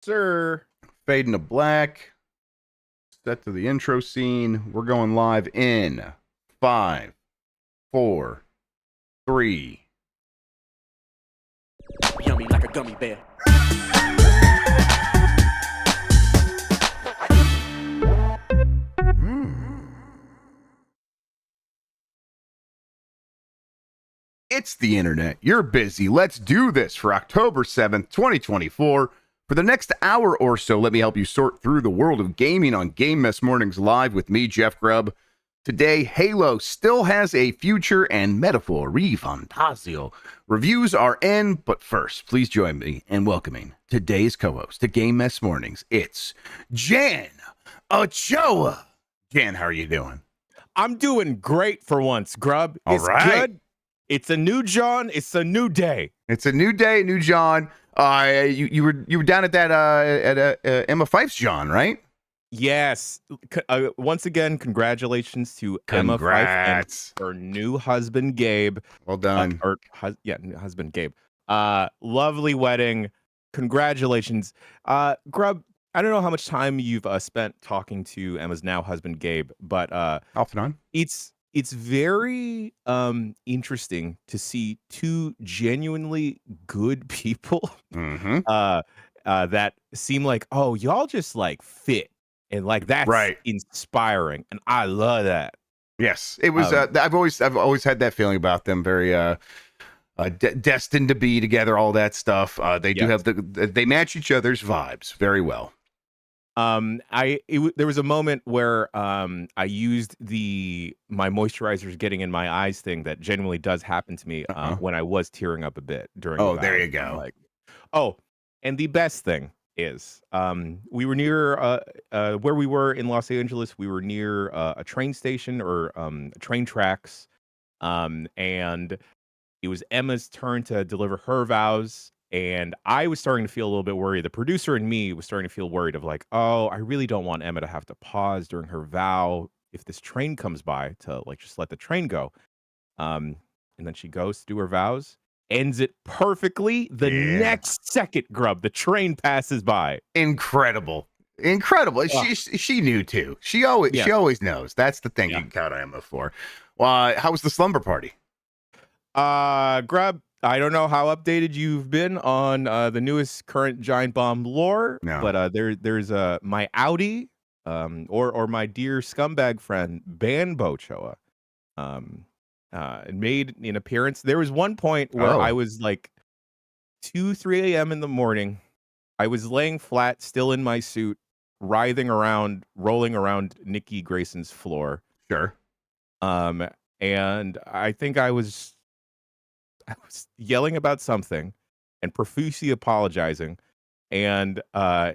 Sir. Fading to black. Set to the intro scene. We're going live in 5, 4, 3. Yummy like a gummy bear. It's the internet. You're busy. Let's do this for October 7th, 2024. For the next hour or so, let me help you sort through the world of gaming on Game Mess Mornings Live with me, Jeff Grubb. Today, Halo still has a future and Metaphor ReFantazio reviews are in, but first, please join me in welcoming today's co-host to Game Mess Mornings. It's Jan Ochoa. Jan, how are you doing? I'm doing great for once, Grubb. All It's right. good. It's a new John. It's a new day. It's a new day, new John. You were down at that at Emma Fife's John, right? Yes. Once again, congratulations to Emma Fife and her new husband, Gabe. Well done. New husband, Gabe. Lovely wedding. Congratulations. Grubb, I don't know how much time you've spent talking to Emma's now husband, Gabe, but off and on. It's very interesting to see two genuinely good people that seem like, oh, y'all just like fit, and like that's right. Inspiring, and I love that. Yes, it was. I've always had that feeling about them. Very destined to be together. All that stuff. They do have they match each other's vibes very well. There was a moment where I used my moisturizers getting in my eyes thing that genuinely does happen to me when I was tearing up a bit during. Oh, there you go. And the best thing is we were near where we were in Los Angeles. We were near a train station or train tracks, and it was Emma's turn to deliver her vows. And I was starting to feel a little bit worried. The producer and me was starting to feel worried of like, oh, I really don't want Emma to have to pause during her vow if this train comes by to like just let the train go. And then she goes to do her vows, ends it perfectly. The next second, Grubb, the train passes by. Incredible. She knew too. She always knows. That's the thing you can count on Emma for. How was the slumber party? Grubb, I don't know how updated you've been on the newest current giant bomb lore, but there's my Audi, or my dear scumbag friend Ban Ochoa, made an appearance. There was one point where I was like 2-3 a.m. in the morning. I was laying flat, still in my suit, writhing around, rolling around Nikki Grayson's floor. Sure. And I think I was yelling about something and profusely apologizing, and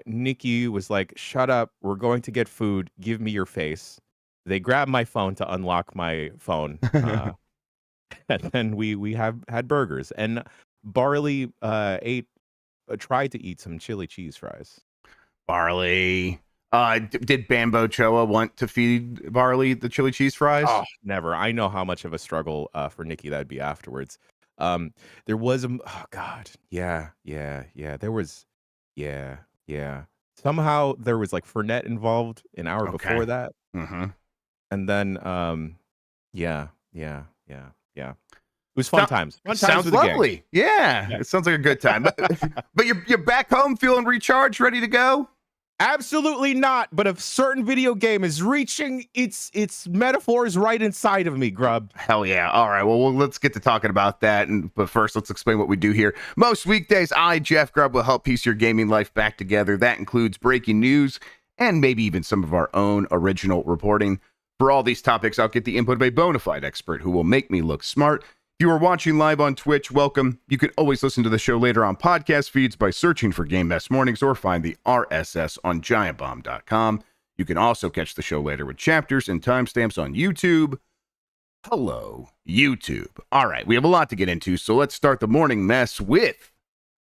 Nikki was like, shut up, we're going to get food, give me your face. They grabbed my phone to unlock my phone, and then we had burgers, and Barley tried to eat some chili cheese fries. Barley, did Bambo Ochoa want to feed Barley the chili cheese fries? Oh, never. I know how much of a struggle for Nikki that'd be afterwards. There was there was somehow there was like Fernet involved an hour before that. And then it was fun times. Sounds lovely. Yeah, it sounds like a good time. But you're back home feeling recharged, ready to go? Absolutely not. But a certain video game is reaching its metaphors right inside of me, Grubb. Hell yeah. All right. Well, let's get to talking about that. But first, let's explain what we do here. Most weekdays, I, Jeff Grubb, will help piece your gaming life back together. That includes breaking news and maybe even some of our own original reporting. For all these topics, I'll get the input of a bona fide expert who will make me look smart. If you are watching live on Twitch, welcome. You can always listen to the show later on podcast feeds by searching for Game Mess Mornings or find the RSS on giantbomb.com. You can also catch the show later with chapters and timestamps on YouTube. Hello, YouTube. All right, we have a lot to get into, so let's start the morning mess with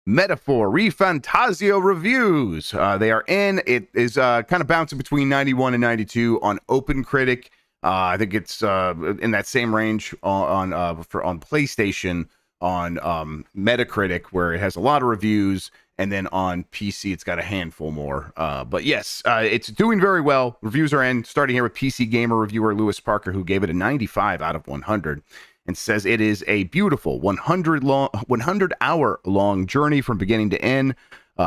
Metaphor ReFantazio reviews. They are in. It is kind of bouncing between 91 and 92 on OpenCritic. I think it's in that same range on PlayStation, on Metacritic, where it has a lot of reviews, And then on PC, it's got a handful more. But yes, it's doing very well. Reviews are in. Starting here with PC Gamer reviewer Lewis Parker, who gave it a 95 out of 100, and says it is a beautiful 100-hour long journey from beginning to end.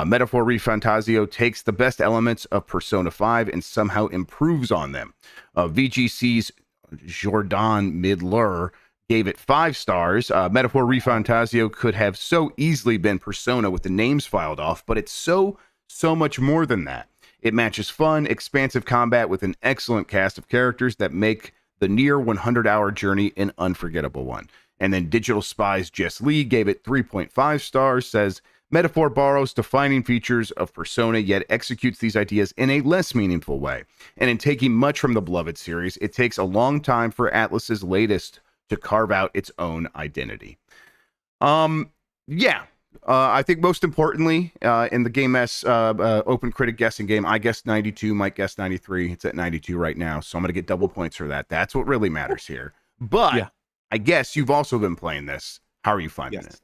Metaphor ReFantazio takes the best elements of Persona 5 and somehow improves on them. VGC's Jordan Midler gave it 5 stars. Metaphor ReFantazio could have so easily been Persona with the names filed off, but it's so much more than that. It matches fun, expansive combat with an excellent cast of characters that make the near 100-hour journey an unforgettable one. And then Digital Spy's Jess Lee gave it 3.5 stars, says, Metaphor borrows defining features of Persona, yet executes these ideas in a less meaningful way. And in taking much from the beloved series, it takes a long time for Atlus's latest to carve out its own identity. I think most importantly, in the Game S open critic guessing game, I guessed 92, Mike guessed 93. It's at 92 right now, so I'm going to get double points for that. That's what really matters here. But I guess you've also been playing this. How are you finding it?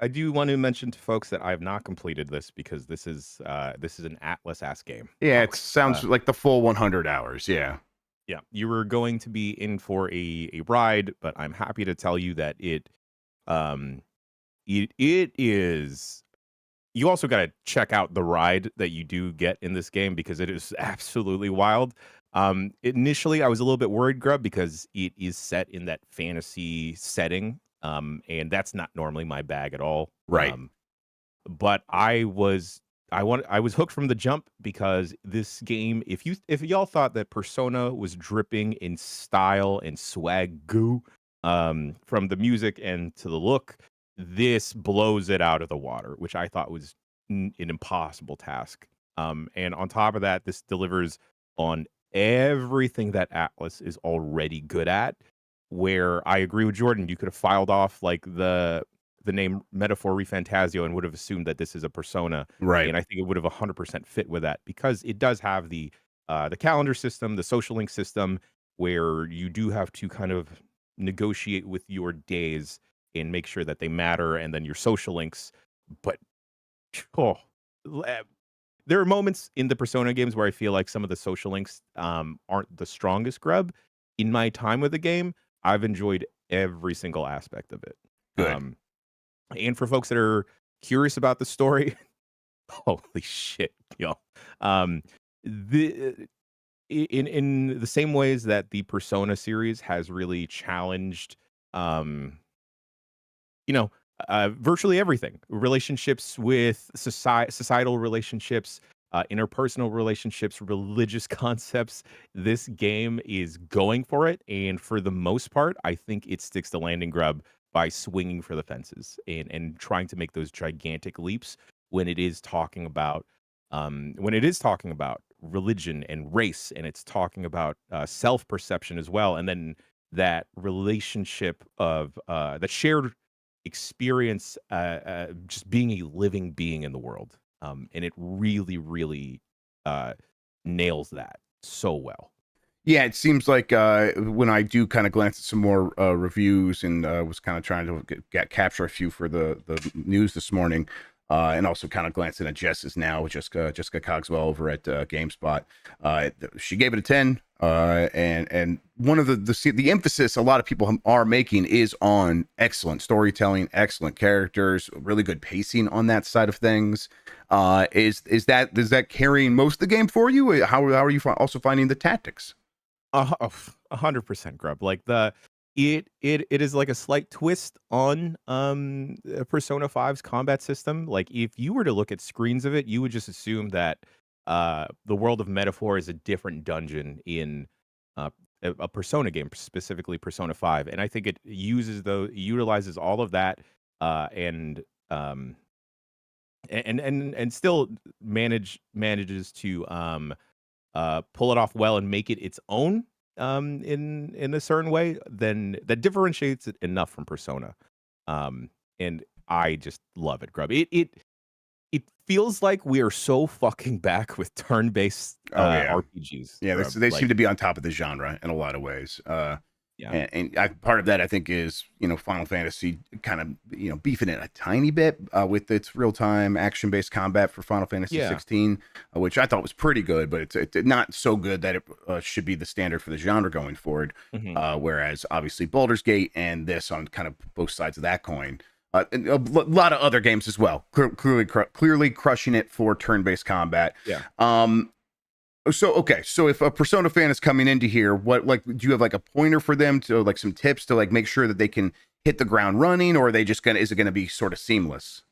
I do want to mention to folks that I have not completed this because this is an Atlus-ass game. Yeah, it sounds like the full 100 hours. Yeah. Yeah, you were going to be in for a ride, but I'm happy to tell you that it is. You also got to check out the ride that you do get in this game because it is absolutely wild. Initially, I was a little bit worried, Grubb, because it is set in that fantasy setting, and that's not normally my bag at all. Right. But I was hooked from the jump because this game, if y'all thought that Persona was dripping in style and swag goo, from the music and to the look, this blows it out of the water, which I thought was an impossible task. And on top of that, this delivers on everything that Atlus is already good at, where I agree with Jordan. You could have filed off like the name Metaphor ReFantazio and would have assumed that this is a Persona. Right. And I think it would have 100% fit with that because it does have the calendar system, the social link system, where you do have to kind of negotiate with your days and make sure that they matter, and then your social links. But there are moments in the Persona games where I feel like some of the social links aren't the strongest, Grubb. In my time with the game, I've enjoyed every single aspect of it. Good. And for folks that are curious about the story, holy shit, yo. In the same ways that the Persona series has really challenged, virtually everything. Relationships with societal relationships, interpersonal relationships, religious concepts. This game is going for it. And for the most part, I think it sticks the landing, Grubb, by swinging for the fences and trying to make those gigantic leaps when it is talking about religion and race, and it's talking about self-perception as well. And then that relationship of that shared experience, just being a living being in the world. And it really, really nails that so well. Yeah, it seems like when I do kind of glance at some more reviews and was kind of trying to capture a few for the news this morning, and also kind of glancing at Jess's now, Jessica Cogswell over at GameSpot. She gave it a 10, and one of the emphasis a lot of people are making is on excellent storytelling, excellent characters, really good pacing on that side of things. Is that carrying most of the game for you? How are you also finding the tactics? 100%, Grubb. Like it is like a slight twist on Persona 5's combat system. Like if you were to look at screens of it, you would just assume that the world of Metaphor is a different dungeon in a Persona game, specifically Persona 5. And I think it utilizes all of that and still manages to pull it off well and make it its own in a certain way, then that differentiates it enough from Persona. And I just love it, Grubb. It feels like we are so fucking back with turn-based RPGs. Yeah, Grubb. they seem to be on top of the genre in a lot of ways. Yeah. Part of that, I think, is Final Fantasy kind of beefing it a tiny bit with its real time action based combat for Final Fantasy Yeah. 16, which I thought was pretty good, but it's not so good that it should be the standard for the genre going forward. Whereas obviously Baldur's Gate and this on kind of both sides of that coin. And a lot of other games as well, clearly crushing it for turn based combat. Yeah. So if a Persona fan is coming into here, do you have like a pointer for them to like some tips to like make sure that they can hit the ground running, or are they just is it gonna be sort of seamless?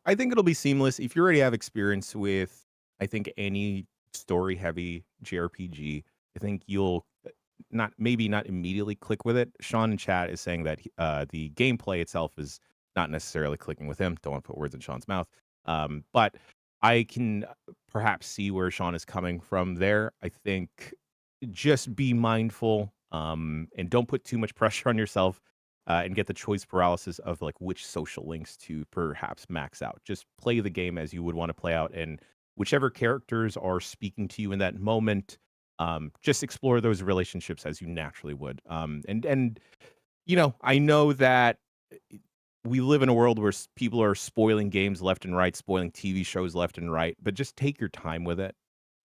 I think it'll be seamless if you already have experience with, I think, any story heavy JRPG. I think you'll not immediately click with it. Sean in chat is saying that the gameplay itself is not necessarily clicking with him. Don't want to put words in Sean's mouth. But I can perhaps see where Sean is coming from there. I think just be mindful and don't put too much pressure on yourself and get the choice paralysis of like which social links to perhaps max out. Just play the game as you would want to play out, and whichever characters are speaking to you in that moment, just explore those relationships as you naturally would. And I know that we live in a world where people are spoiling games left and right, spoiling TV shows left and right, but just take your time with it,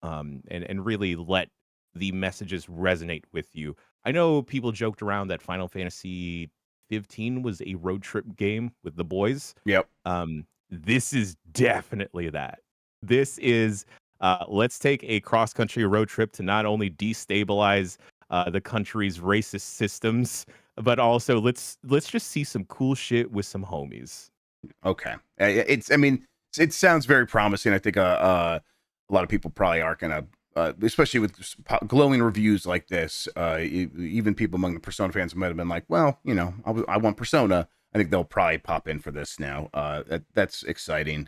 and really let the messages resonate with you. I know people joked around that Final Fantasy 15 was a road trip game with the boys. Yep. This is definitely that. This is let's take a cross-country road trip to not only destabilize the country's racist systems, but also let's just see some cool shit with some homies. Okay. It sounds very promising. I think a lot of people probably are gonna, especially with glowing reviews like this. Even people among the Persona fans might have been like, well, I want Persona. I think they'll probably pop in for this now. That's exciting.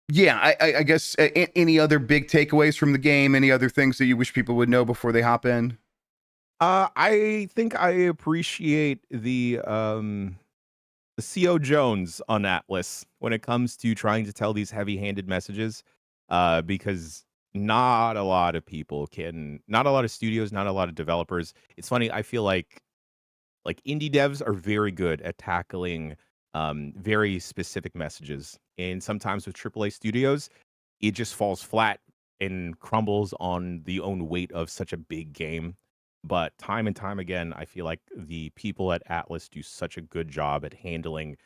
Yeah, I guess any other big takeaways from the game? Any other things that you wish people would know before they hop in? I think I appreciate the CO Jones on Atlas when it comes to trying to tell these heavy-handed messages, because not a lot of studios, not a lot of developers. It's funny, I feel like indie devs are very good at tackling very specific messages, and sometimes with AAA studios, it just falls flat and crumbles on the own weight of such a big game. But time and time again, I feel like the people at Atlas do such a good job at handling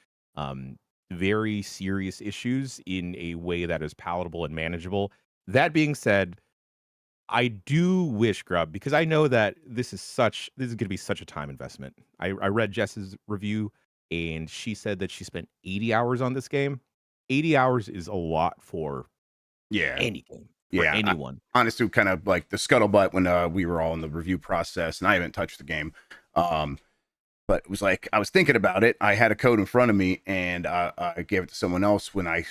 very serious issues in a way that is palatable and manageable. That being said, I do wish, Grubb, because I know that this is going to be such a time investment. I read Jess's review, and she said that she spent 80 hours on this game. 80 hours is a lot for any game. For anyone. Honestly, kind of like the scuttlebutt when we were all in the review process, and I haven't touched the game. But it was like I was thinking about it. I had a code in front of me, and I gave it to someone else when I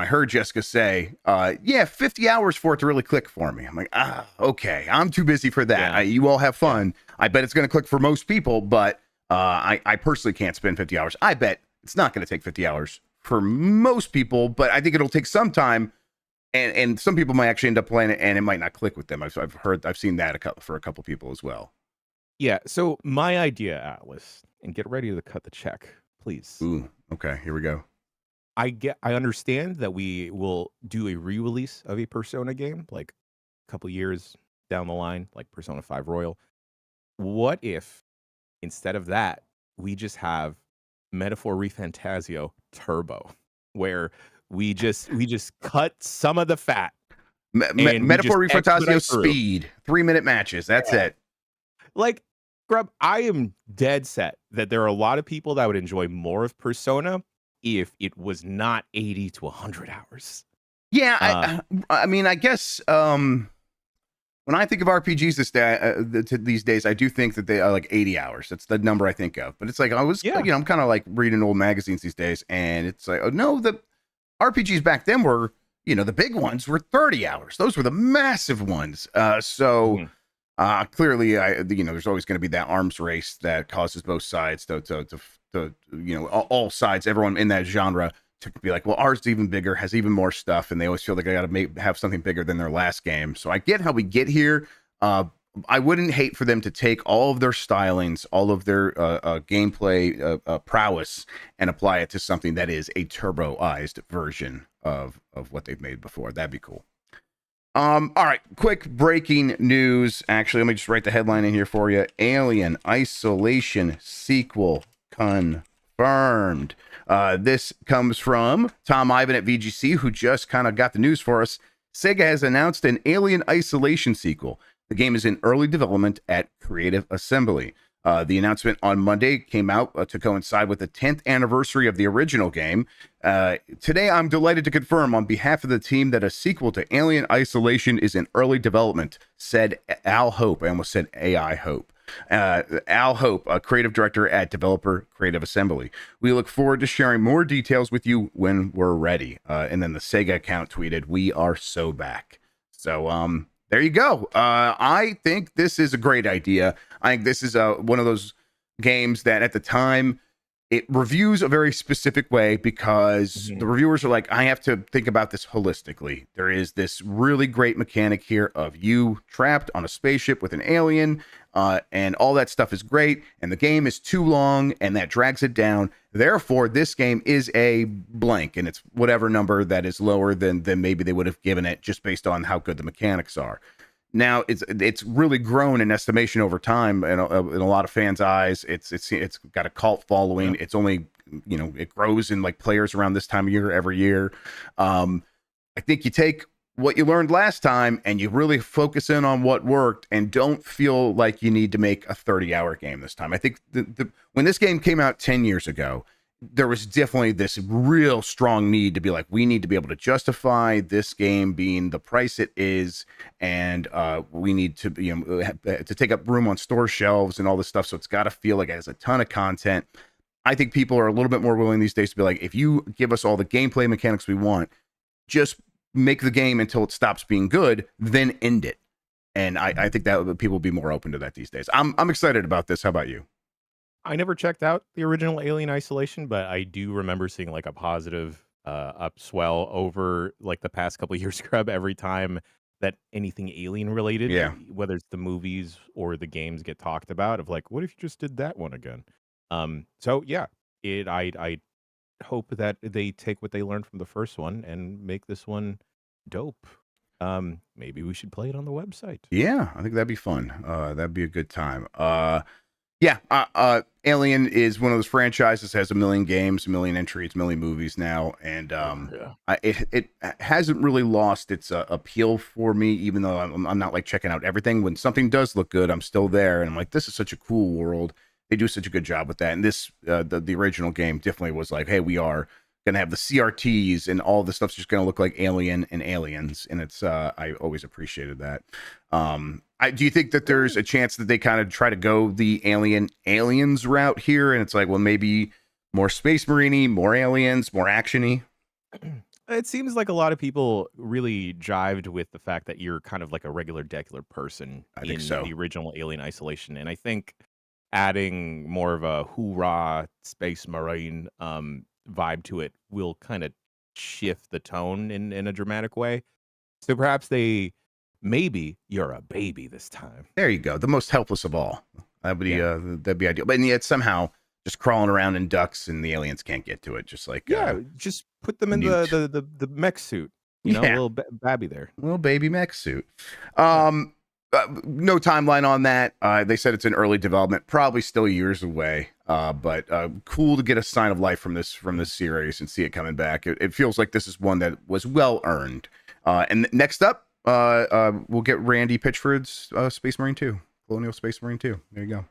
heard Jessica say, 50 hours for it to really click for me. I'm like, okay, I'm too busy for that. Yeah. You all have fun. I bet it's going to click for most people, but I personally can't spend 50 hours. I bet it's not going to take 50 hours for most people, but I think it'll take some time. And some people might actually end up playing it, and it might not click with them. I've seen that for a couple people as well. Yeah. So my idea, Atlas, and get ready to cut the check, please. Ooh. Okay. Here we go. I understand that we will do a re-release of a Persona game, like a couple years down the line, like Persona 5 Royal. What if instead of that, we just have Metaphor ReFantazio Turbo, where we just cut some of the fat. Metaphor ReFantazio Speed, 3-minute matches. That's it. Like, Grubb, I am dead set that there are a lot of people that would enjoy more of Persona if it was not 80 to 100 hours. Yeah, I mean, I guess when I think of RPGs these days, I do think that they are like 80 hours. That's the number I think of. But it's like I'm kind of like reading old magazines these days, and it's like, oh no, the RPGs back then were, the big ones were 30 hours. Those were the massive ones. Clearly, there's always going to be that arms race that causes both sides to all sides, everyone in that genre to be like, well, ours is even bigger, has even more stuff, and they always feel like they got to have something bigger than their last game. So I get how we get here. I wouldn't hate for them to take all of their stylings, all of their gameplay prowess, and apply it to something that is a turboized version of what they've made before. That'd be cool. All right, quick breaking news. Actually, let me just write the headline in here for you. Alien Isolation sequel confirmed. This comes from Tom Ivan at VGC, who just kind of got the news for us. Sega has announced an Alien Isolation sequel. The game is in early development at Creative Assembly. The announcement on Monday came out to coincide with the 10th anniversary of the original game. Today, I'm delighted to confirm on behalf of the team that a sequel to Alien Isolation is in early development, said Al Hope. I almost said AI Hope. Al Hope, a creative director at Developer Creative Assembly. We look forward to sharing more details with you when we're ready. And then the Sega account tweeted, "We are so back." So, there you go. I think this is a great idea. I think this is one of those games that at the time it reviews a very specific way because the reviewers are like, I have to think about this holistically. There is this really great mechanic here of you trapped on a spaceship with an alien, and all that stuff is great. And the game is too long and that drags it down. Therefore, this game is a blank, and it's whatever number that is lower than maybe they would have given it just based on how good the mechanics are. Now it's really grown in estimation over time, and in a lot of fans' eyes, it's got a cult following. It's only, it grows in like players around this time of year every year. I think you take what you learned last time and you really focus in on what worked, and don't feel like you need to make a 30-hour game this time. I think when this game came out 10 years ago, there was definitely this real strong need to be like, we need to be able to justify this game being the price it is, and we need to to take up room on store shelves and all this stuff. So it's got to feel like it has a ton of content. I think people are a little bit more willing these days to be like, if you give us all the gameplay mechanics we want, just make the game until it stops being good, then end it. And I think that people will be more open to that these days. I'm excited about this. How about you? I never checked out the original Alien Isolation, but I do remember seeing like a positive upswell over like the past couple of years, Grubb, every time that anything alien related, whether it's the movies or the games get talked about, of like, what if you just did that one again? So yeah, I hope that they take what they learned from the first one and make this one dope. Maybe we should play it on the website. Yeah, I think that'd be fun. That'd be a good time. Alien is one of those franchises that has a million games, a million entries, a million movies now, and it hasn't really lost its appeal for me, even though I'm not like checking out everything. When something does look good, I'm still there, and I'm like, this is such a cool world. They do such a good job with that, and this the original game definitely was like, hey, we are gonna have the CRTs and all the stuff's just gonna look like Alien and Aliens, and it's I always appreciated that. Do you think that there's a chance that they kind of try to go the aliens route here, and it's like, well, maybe more Space Marine-y, more aliens, more action-y? It seems like a lot of people really jived with the fact that you're kind of like a regular degular person in the original Alien Isolation, and I think adding more of a hoorah Space Marine vibe to it will kind of shift the tone in a dramatic way. So perhaps maybe you're a baby this time. There you go. The most helpless of all. That'd be ideal. But yet somehow just crawling around in ducks and the aliens can't get to it. Just like just put them in the mech suit. Little babby there. Little baby mech suit. No timeline on that. They said it's in early development, probably still years away. But cool to get a sign of life from this series and see it coming back. It feels like this is one that was well earned. And next up, we'll get Randy Pitchford's Space Marine 2, Colonial Space Marine 2. There you go.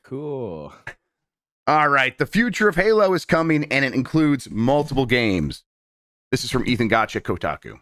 Cool. All right, the future of Halo is coming, and it includes multiple games. This is from Ethan Gotch at Kotaku.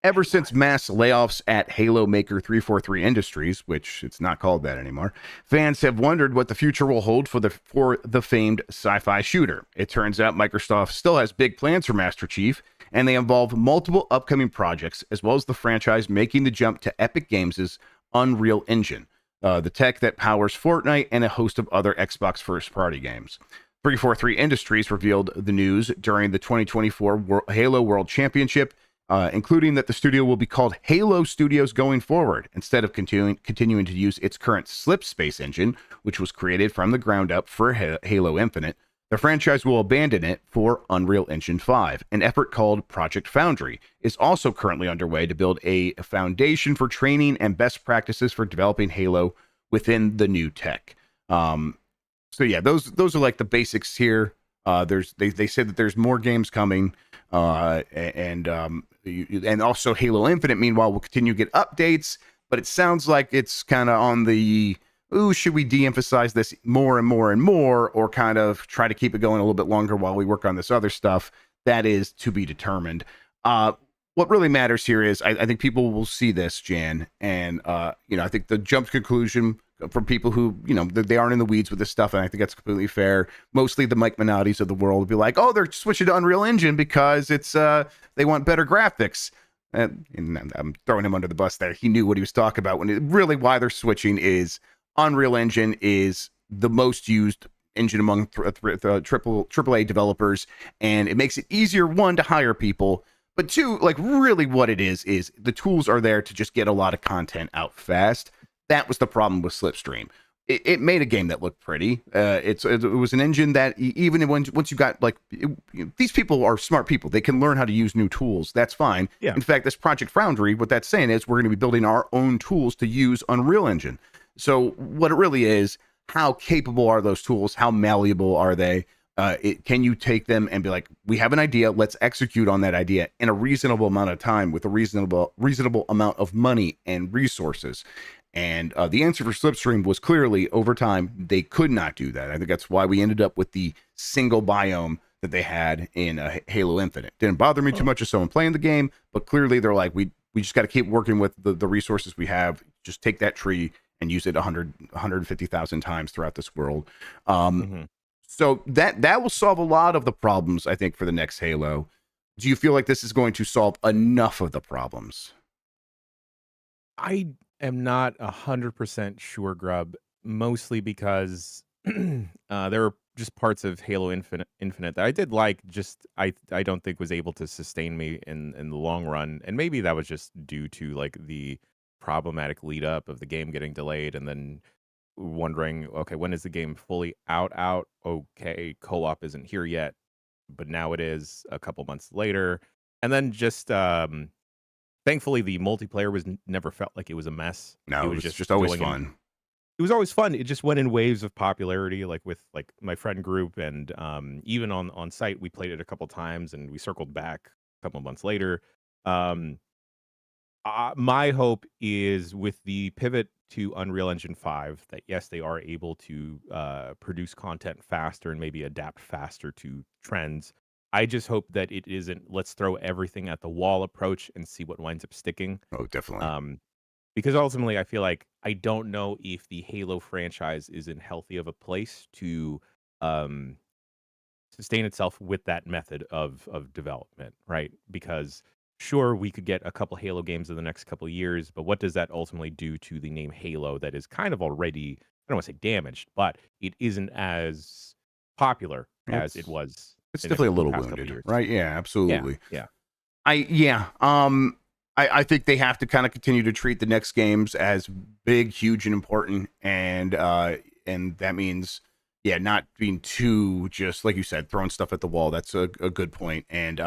Ever since mass layoffs at Halo maker 343 Industries, which it's not called that anymore, fans have wondered what the future will hold for the famed sci-fi shooter. It turns out Microsoft still has big plans for Master Chief, and they involve multiple upcoming projects, as well as the franchise making the jump to Epic Games' Unreal Engine, the tech that powers Fortnite and a host of other Xbox first-party games. 343 Industries revealed the news during the 2024 Halo World Championship including that the studio will be called Halo Studios going forward instead of continuing to use its current Slipspace engine, which was created from the ground up for Halo Infinite. The franchise will abandon it for Unreal Engine 5. An effort called Project Foundry is also currently underway to build a foundation for training and best practices for developing Halo within the new tech. So yeah, those are like the basics here. They said that there's more games coming, and also Halo Infinite. Meanwhile, will continue to get updates, but it sounds like it's kind of on the should we de-emphasize this more and more and more, or kind of try to keep it going a little bit longer while we work on this other stuff? That is to be determined. What really matters here is I think people will see this, Jan, and I think the jump conclusion from people who, they aren't in the weeds with this stuff, and I think that's completely fair. Mostly the Mike Minottis of the world will be like, oh, they're switching to Unreal Engine because it's they want better graphics. And I'm throwing him under the bus there. He knew what he was talking about. Really why they're switching is Unreal Engine is the most used engine among AAA developers, and it makes it easier, one, to hire people, but two, like really what it is the tools are there to just get a lot of content out fast. That was the problem with Slipstream. It made a game that looked pretty. It was an engine that even once you got these people are smart people. They can learn how to use new tools. That's fine. Yeah. In fact, this Project Foundry, what that's saying is we're going to be building our own tools to use Unreal Engine. So what it really is, how capable are those tools? How malleable are they? Can you take them and be like, we have an idea, let's execute on that idea in a reasonable amount of time with a reasonable amount of money and resources? And the answer for Slipstream was clearly, over time, they could not do that. I think that's why we ended up with the single biome that they had in Halo Infinite. Didn't bother me too much as someone playing the game, but clearly they're like, we just got to keep working with the resources we have. Just take that tree and use it 150,000 times throughout this world. So that will solve a lot of the problems, I think, for the next Halo. Do you feel like this is going to solve enough of the problems? I am not 100% sure, Grubb, mostly because there are just parts of Halo Infinite that I did like, just I don't think was able to sustain me in the long run. And maybe that was just due to like the problematic lead up of the game getting delayed and then wondering, okay, when is the game fully out? Okay, co-op isn't here yet, but now it is a couple months later. And then just thankfully the multiplayer was never felt like it was a mess. No, it was just always fun. It was always fun. It just went in waves of popularity, like with like my friend group, and even on site we played it a couple times and we circled back a couple months later. My hope is with the pivot to Unreal Engine 5 that yes, they are able to produce content faster and maybe adapt faster to trends. I just hope that it isn't let's throw everything at the wall approach and see what winds up sticking. Oh, definitely. Because ultimately I feel like I don't know if the Halo franchise is in healthy of a place to sustain itself with that method of development, right? Because sure, we could get a couple Halo games in the next couple of years, but what does that ultimately do to the name Halo that is kind of already, I don't want to say damaged, but it isn't as popular as it was. It's definitely a little wounded, right? Yeah, absolutely. Yeah. I think they have to kind of continue to treat the next games as big, huge, and important, and that means not being too, just like you said, throwing stuff at the wall. That's a good point. And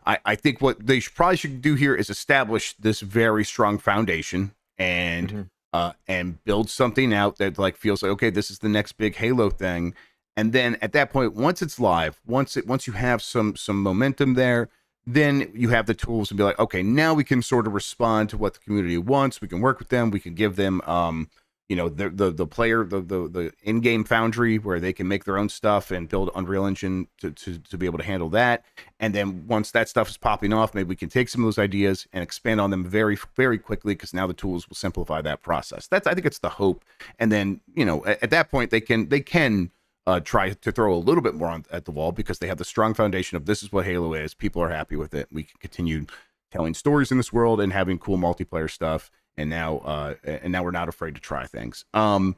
I think what they probably should do here is establish this very strong foundation and build something out that like feels like, okay, this is the next big Halo thing. And then at that point, once it's live, once you have some momentum there, then you have the tools to be like, okay, now we can sort of respond to what the community wants. We can work with them. We can give them the player, the in-game foundry where they can make their own stuff and build Unreal Engine to be able to handle that. And then once that stuff is popping off, maybe we can take some of those ideas and expand on them very, very quickly, because now the tools will simplify that process. I think it's the hope. And then, at that point they can try to throw a little bit more at the wall, because they have the strong foundation of this is what Halo is. People are happy with it. We can continue telling stories in this world and having cool multiplayer stuff. And now we're not afraid to try things. All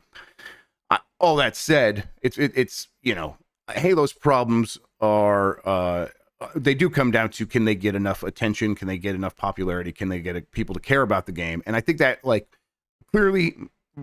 that said, it's Halo's problems are they do come down to, can they get enough attention? Can they get enough popularity? Can they get people to care about the game? And I think that, like, clearly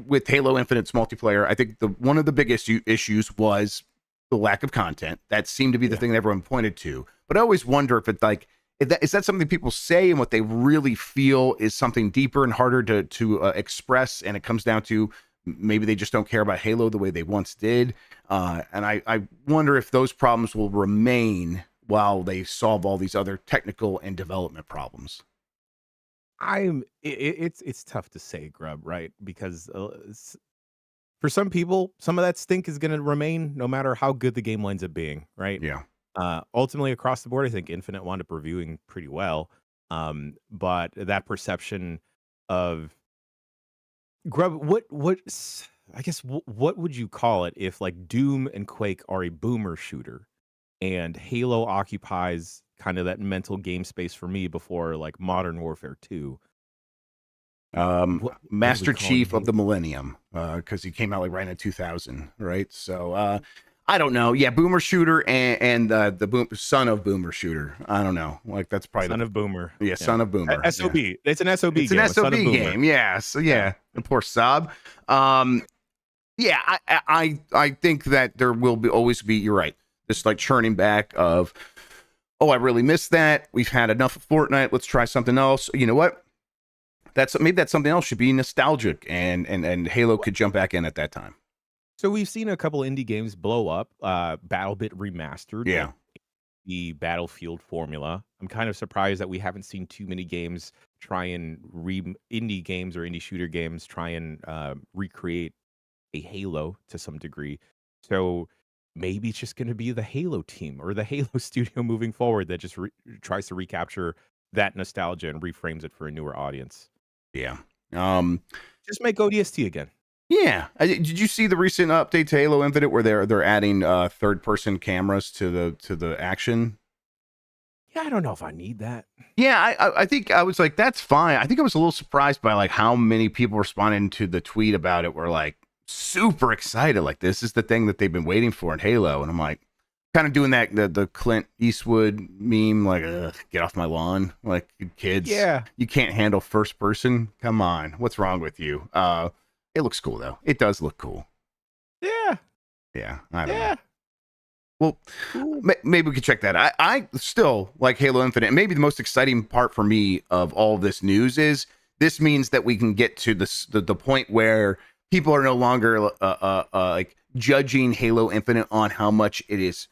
with Halo Infinite's multiplayer, I think one of the biggest issues was the lack of content. That seemed to be the thing that everyone pointed to. But I always wonder if it's like, is that something people say, and what they really feel is something deeper and harder to express, and it comes down to maybe they just don't care about Halo the way they once did. And I wonder if those problems will remain while they solve all these other technical and development problems. It's tough to say, Grubb, right? Because for some people, some of that stink is going to remain no matter how good the game winds up being, right? Yeah. Ultimately, across the board, I think Infinite wound up reviewing pretty well. But that perception of Grubb, I guess, what would you call it if, like, Doom and Quake are a boomer shooter and Halo occupies kind of that mental game space for me before, like, Modern Warfare 2? Master Chief of the Millennium, because he came out like right in 2000, right? So I don't know. Yeah, boomer shooter and the son of boomer shooter. I don't know. Like, that's probably Son of Boomer. Yeah, son of boomer. SOB. Yeah. It's an SOB it's game. It's an SOB game. Yeah. So yeah, the poor Saab. Yeah, I think that there will always be. You're right. This, like, churning back of, oh, I really missed that. We've had enough of Fortnite. Let's try something else. You know what? Maybe that something else should be nostalgic, and Halo could jump back in at that time. So we've seen a couple indie games blow up. BattleBit Remastered. Yeah. The Battlefield formula. I'm kind of surprised that we haven't seen too many games try and indie games or indie shooter games try and recreate a Halo to some degree. So maybe it's just going to be the Halo team or the Halo studio moving forward that just tries to recapture that nostalgia and reframes it for a newer audience. Yeah. Just make ODST again. Yeah. Did you see the recent update to Halo Infinite where they're adding third-person cameras to the action? Yeah, I don't know if I need that. Yeah, I think I was like, that's fine. I think I was a little surprised by, like, how many people responding to the tweet about it were, like, super excited. Like, this is the thing that they've been waiting for in Halo. And I'm like, kind of doing that the Clint Eastwood meme, like, get off my lawn, like, kids. Yeah, you can't handle first person. Come on, what's wrong with you? It looks cool though. It does look cool. Yeah. I don't know. Well, maybe we could check that. I still like Halo Infinite. And maybe the most exciting part for me of all of this news is this means that we can get to the point where people are no longer like judging Halo Infinite on how much it is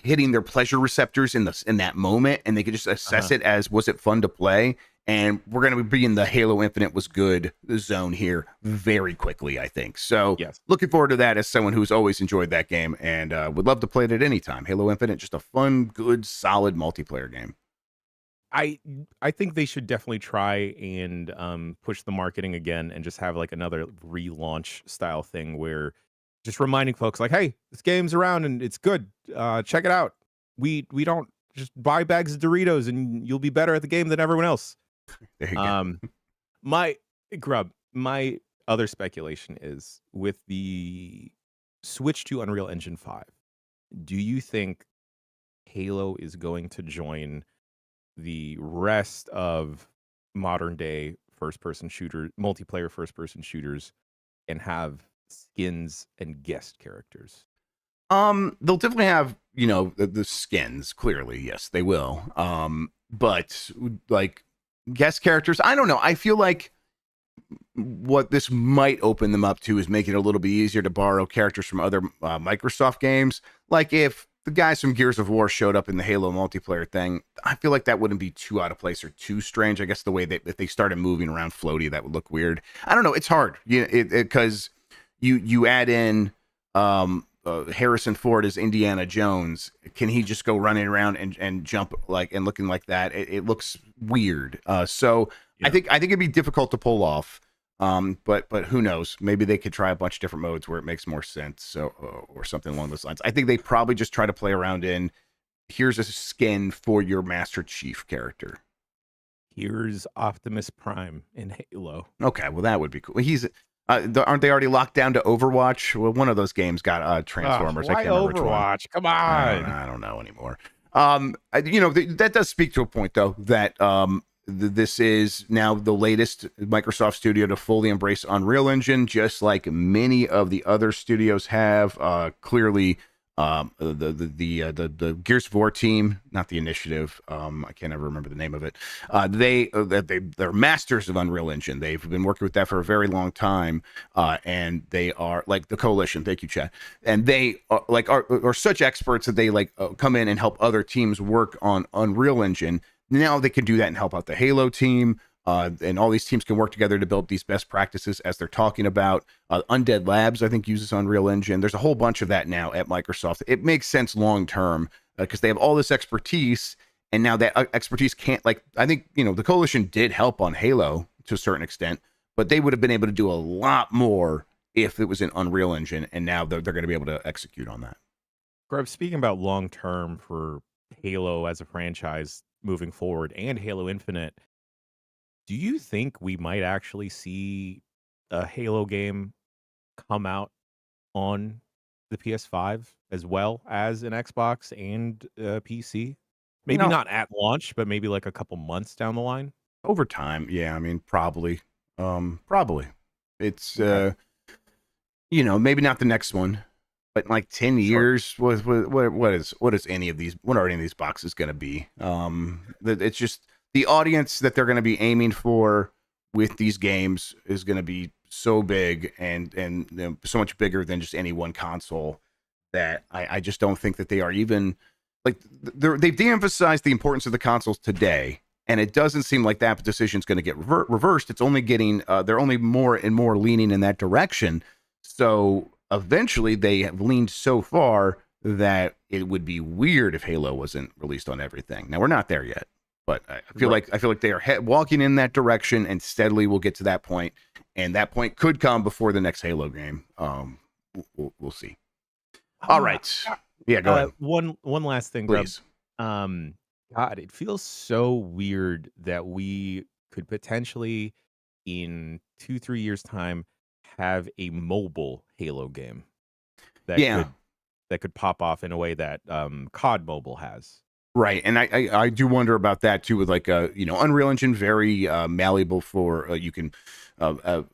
hitting their pleasure receptors in that moment, and they could just assess it as, was it fun to play? And we're going to be in the Halo Infinite was good zone here very quickly, I think. So yes, looking forward to that as someone who's always enjoyed that game and would love to play it at any time. Halo Infinite, just a fun, good, solid multiplayer game. I think they should definitely try and push the marketing again and just have, like, another relaunch style thing where just reminding folks, like, hey, this game's around and it's good. Check it out. We don't just buy bags of Doritos and you'll be better at the game than everyone else. There you go. My other speculation is, with the switch to Unreal Engine 5, do you think Halo is going to join the rest of modern day multiplayer first person shooters and have skins and guest characters? They'll definitely have, the skins, clearly. Yes, they will. But, like, guest characters, I don't know. I feel like what this might open them up to is make it a little bit easier to borrow characters from other Microsoft games. Like, if the guys from Gears of War showed up in the Halo multiplayer thing, I feel like that wouldn't be too out of place or too strange. I guess the way that if they started moving around floaty, that would look weird. I don't know. It's hard, because you add in Harrison Ford as Indiana Jones. Can he just go running around and jump like and looking like that? It looks weird. So yeah. I think it'd be difficult to pull off. But who knows? Maybe they could try a bunch of different modes where it makes more sense. So or something along those lines. I think they probably just try to play around in, here's a skin for your Master Chief character. Here's Optimus Prime in Halo. Okay, well that would be cool. He's aren't they already locked down to Overwatch? Well, one of those games got Transformers. Why I can't remember Overwatch? Come on. I don't know anymore. That does speak to a point though, that this is now the latest Microsoft studio to fully embrace Unreal Engine, just like many of the other studios have. Clearly, the Gears of War team, not the Initiative. I can't ever remember the name of it. They're masters of Unreal Engine. They've been working with that for a very long time, and they are like the Coalition. Thank you, Chad. And they are such experts that they come in and help other teams work on Unreal Engine. Now they can do that and help out the Halo team. And all these teams can work together to build these best practices as they're talking about. Undead Labs, I think, uses Unreal Engine. There's a whole bunch of that now at Microsoft. It makes sense long term because they have all this expertise, and now that expertise can't, I think, the Coalition did help on Halo to a certain extent, but they would have been able to do a lot more if it was in Unreal Engine, and now they're going to be able to execute on that. Grubb, speaking about long term for Halo as a franchise moving forward and Halo Infinite, do you think we might actually see a Halo game come out on the PS5 as well as an Xbox and PC? Maybe not at launch, but maybe like a couple months down the line? Over time, yeah. I mean, probably. Probably. It's, Okay. maybe not the next one, but in like 10 years, what are any of these boxes going to be? It's just the audience that they're going to be aiming for with these games is going to be so big and so much bigger than just any one console that I just don't think that they are even they've de-emphasized the importance of the consoles today, and it doesn't seem like that decision is going to get reversed. It's only getting they're only more and more leaning in that direction. So eventually they have leaned so far that it would be weird if Halo wasn't released on everything. Now we're not there yet, but I feel like they are walking in that direction, and steadily we'll get to that point, and that point could come before the next Halo game. We'll see. All right, yeah, go ahead. One last thing, please. God, it feels so weird that we could potentially, in 2-3 years' time, have a mobile Halo game that could pop off in a way that COD Mobile has. Right, and I do wonder about that too. With Unreal Engine, very malleable for you can. I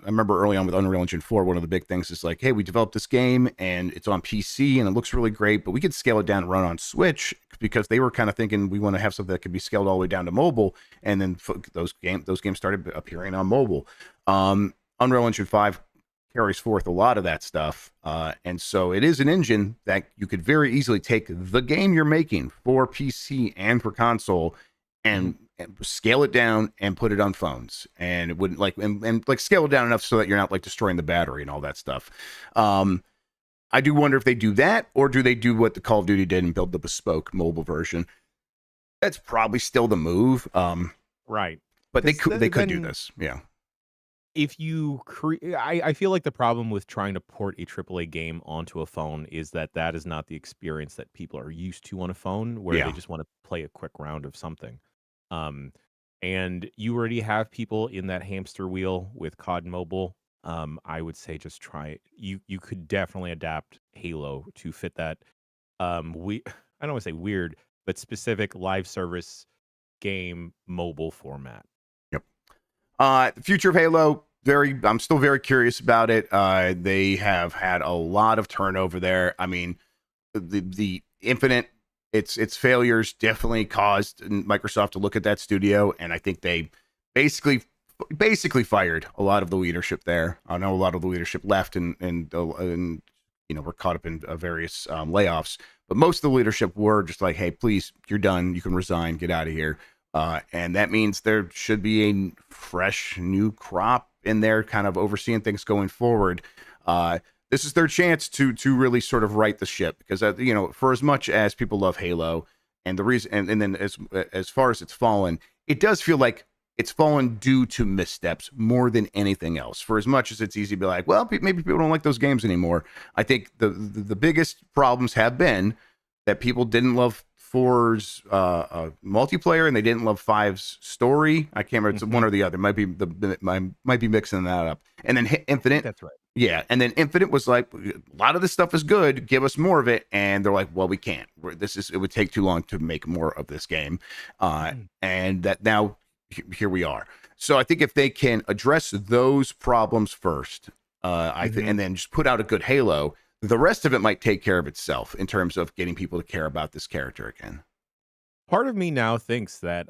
remember early on with Unreal Engine 4, one of the big things is like, hey, we developed this game and it's on PC and it looks really great, but we could scale it down and run on Switch, because they were kind of thinking we want to have something that could be scaled all the way down to mobile, and then those games started appearing on mobile. Unreal Engine 5 carries forth a lot of that stuff, and so it is an engine that you could very easily take the game you're making for PC and for console and scale it down and put it on phones, and it wouldn't scale it down enough so that you're not destroying the battery and all that stuff. I do wonder if they do that, or do they do what the Call of Duty did and build the bespoke mobile version? That's probably still the move. Right. But they could do this. Yeah. If you I feel like the problem with trying to port a AAA game onto a phone is that is not the experience that people are used to on a phone, where they just want to play a quick round of something. And you already have people in that hamster wheel with COD Mobile. I would say just try it. You could definitely adapt Halo to fit that I don't want to say weird, but specific live service game mobile format. Yep. The future of Halo, I'm still very curious about it. They have had a lot of turnover there. I mean, the Infinite, its failures definitely caused Microsoft to look at that studio, and I think they basically fired a lot of the leadership there. I know a lot of the leadership left and were caught up in various layoffs, but most of the leadership were just like, hey, please, you're done, you can resign, get out of here. And that means there should be a fresh new crop in there kind of overseeing things going forward. This is their chance to really sort of right the ship, because for as much as people love Halo, and the reason and then as far as it's fallen, it does feel like it's fallen due to missteps more than anything else. For as much as it's easy to be like, well, maybe people don't like those games anymore, I think the biggest problems have been that people didn't love 4's multiplayer, and they didn't love 5's story. I can't remember, it's one or the other. Might be mixing that up. And then Infinite, that's right. Yeah, and then Infinite was like, a lot of this stuff is good. Give us more of it, and they're like, well, we can't. It would take too long to make more of this game, and that now here we are. So I think if they can address those problems first, and then just put out a good Halo, the rest of it might take care of itself in terms of getting people to care about this character again. Part of me now thinks that